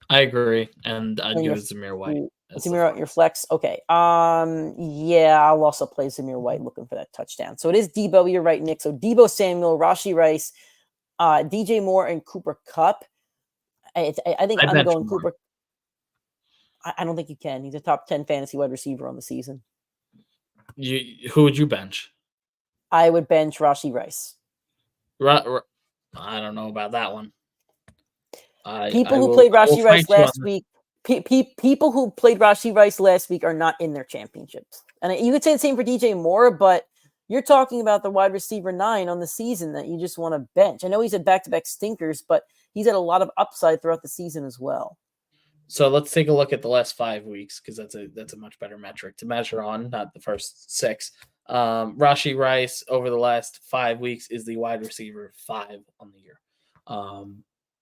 I agree. And I'd give it Zamir White. Zamir White, your flex. Okay. Yeah, I'll also play Zamir White looking for that touchdown. So it is Deebo. You're right, Nick. So Deebo Samuel, Rashee Rice, DJ Moore, and Cooper Kupp. I think I'm going Cooper. I don't think you can. He's a top 10 fantasy wide receiver on the season. Who would you bench? I would bench Rashee Rice. I don't know about that one. People who played Rashee Rice last week are not in their championships. And you could say the same for DJ Moore, but you're talking about the wide receiver 9 on the season that you just want to bench. I know he's had back-to-back stinkers, but he's had a lot of upside throughout the season as well. So let's take a look at the last 5 weeks because that's a much better metric to measure on, not the first 6. Rashee Rice over the last 5 weeks is the wide receiver 5 on the year.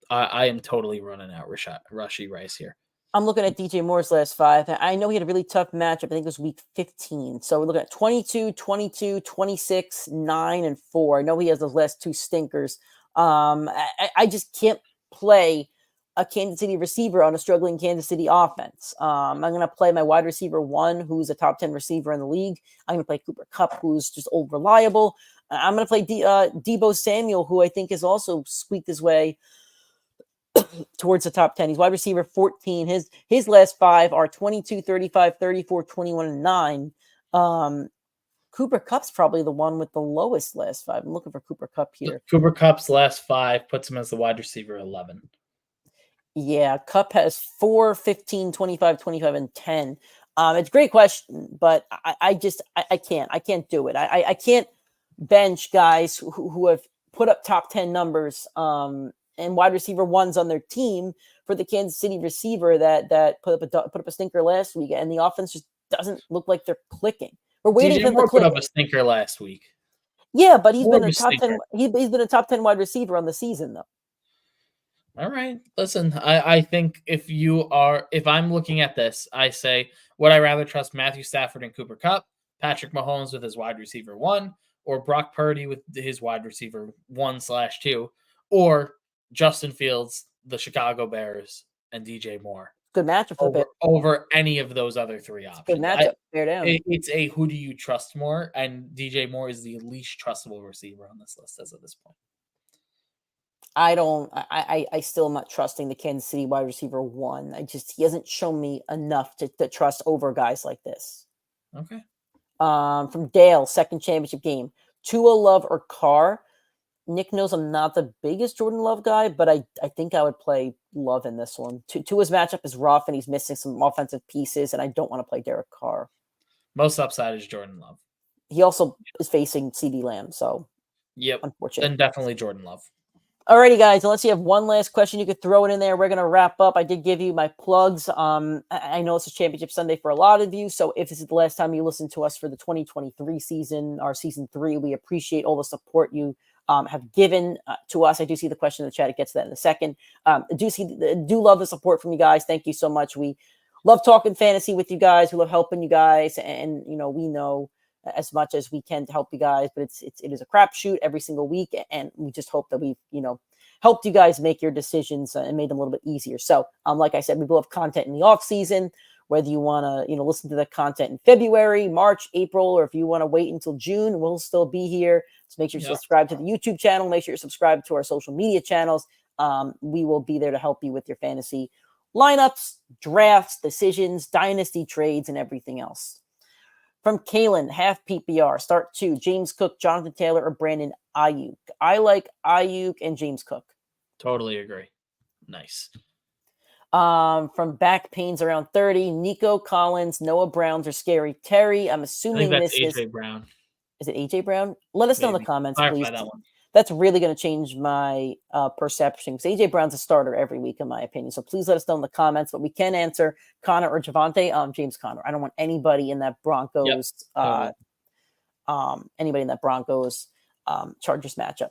I am totally running out Rashee Rice here. I'm looking at DJ Moore's last 5. I know he had a really tough matchup. I think it was week 15. So we're looking at 22, 22, 26, 9, and 4. I know he has those last 2 stinkers. I just can't play a Kansas City receiver on a struggling Kansas City offense. I'm going to play my wide receiver 1, who's a top 10 receiver in the league. I'm going to play Cooper Kupp, who's just old reliable. I'm going to play Deebo Samuel, who I think has also squeaked his way towards the top 10. He's wide receiver 14. His last 5 are 22, 35, 34, 21, and 9. Cooper Kupp's probably the one with the lowest last 5. I'm looking for Cooper Kupp here. Cooper Kupp's last 5 puts him as the wide receiver 11. Yeah, Kupp has 4, 15, 25, 25, and 10. It's a great question, but I can't do it. I can't bench guys who have put up top 10 numbers and wide receiver 1s on their team for the Kansas City receiver that put up a stinker last week, and the offense just doesn't look like they're clicking. We're waiting for them to click. Put up a stinker last week. Yeah, but he's been a top 10. He's been a top 10 wide receiver on the season, though. All right. Listen, I think if I'm looking at this, I say, would I rather trust Matthew Stafford and Cooper Kupp, Patrick Mahomes with his wide receiver 1, or Brock Purdy with his wide receiver 1/2, or Justin Fields, the Chicago Bears, and DJ Moore? Good matchup over any of those other 3 options. Good matchup. Fair down. It's a who do you trust more, and DJ Moore is the least trustable receiver on this list as of this point. I still am not trusting the Kansas City wide receiver 1. He hasn't shown me enough to trust over guys like this. Okay. From Dale, second championship game. Tua, Love, or Carr? Nick knows I'm not the biggest Jordan Love guy, but I think I would play Love in this one. Tua's matchup is rough, and he's missing some offensive pieces, and I don't want to play Derek Carr. Most upside is Jordan Love. He also is facing CeeDee Lamb, so yep. Unfortunate. Then definitely Jordan Love. Alrighty, guys. Unless you have one last question, you could throw it in there. We're going to wrap up. I did give you my plugs. I know it's a championship Sunday for a lot of you. So if this is the last time you listen to us for the 2023 season, our season 3, we appreciate all the support you have given to us. I do see the question in the chat. It gets to that in a second. Do love the support from you guys. Thank you so much. We love talking fantasy with you guys. We love helping you guys. And, we know as much as we can to help you guys, but it is a crapshoot every single week, and we just hope that we've helped you guys make your decisions and made them a little bit easier. So like I said, we will have content in the off season, whether you want to listen to the content in February, March, April, or if you want to wait until June, we'll still be here. So make sure you subscribe to the YouTube channel, make sure you're subscribed to our social media channels. We will be there to help you with your fantasy lineups, drafts, decisions, dynasty trades, and everything else. From Kalen, half PPR, start 2, James Cook, Jonathan Taylor, or Brandon Ayuk. I like Ayuk and James Cook. Totally agree. Nice. From back pains around 30, Nico Collins, Noah Browns, or Scary Terry. I'm I assuming think that's this AJ Brown. is it AJ Brown? Let us know in the Maybe. comments, Clarify please. that one. That's really going to change my perception because AJ Brown's a starter every week, in my opinion. So please let us know in the comments. But we can answer Connor or Javante. James Conner. I don't want anybody in that Broncos. Totally. Anybody in that Broncos Chargers matchup.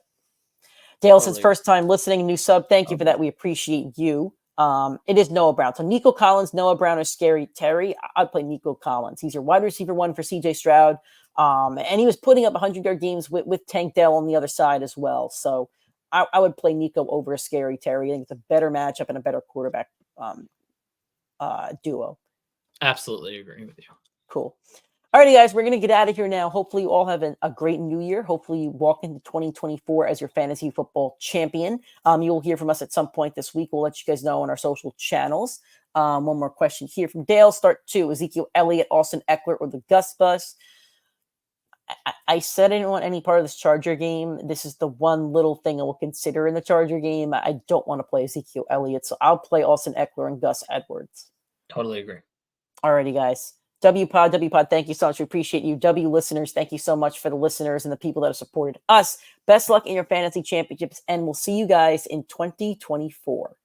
Dale says first time listening, new sub. Thank you for that. We appreciate you. It is Noah Brown. So Nico Collins, Noah Brown, or Scary Terry. I'd play Nico Collins. He's your wide receiver 1 for CJ Stroud. And he was putting up 100-yard games with Tank Dell on the other side as well. So I would play Nico over a Scary Terry. I think it's a better matchup and a better quarterback duo. Absolutely agree with you. Cool. Alrighty, guys, we're going to get out of here now. Hopefully you all have a great new year. Hopefully you walk into 2024 as your fantasy football champion. You'll hear from us at some point this week. We'll let you guys know on our social channels. One more question here from Dale. Start 2, Ezekiel Elliott, Austin Eckler, or the Gus Bus. I said I didn't want any part of this Charger game. This is the one little thing I will consider in the Charger game. I don't want to play Ezekiel Elliott, so I'll play Austin Eckler and Gus Edwards. Totally agree. Alrighty, guys. WPod, thank you so much. We appreciate you. W listeners, thank you so much for the listeners and the people that have supported us. Best luck in your fantasy championships, and we'll see you guys in 2024.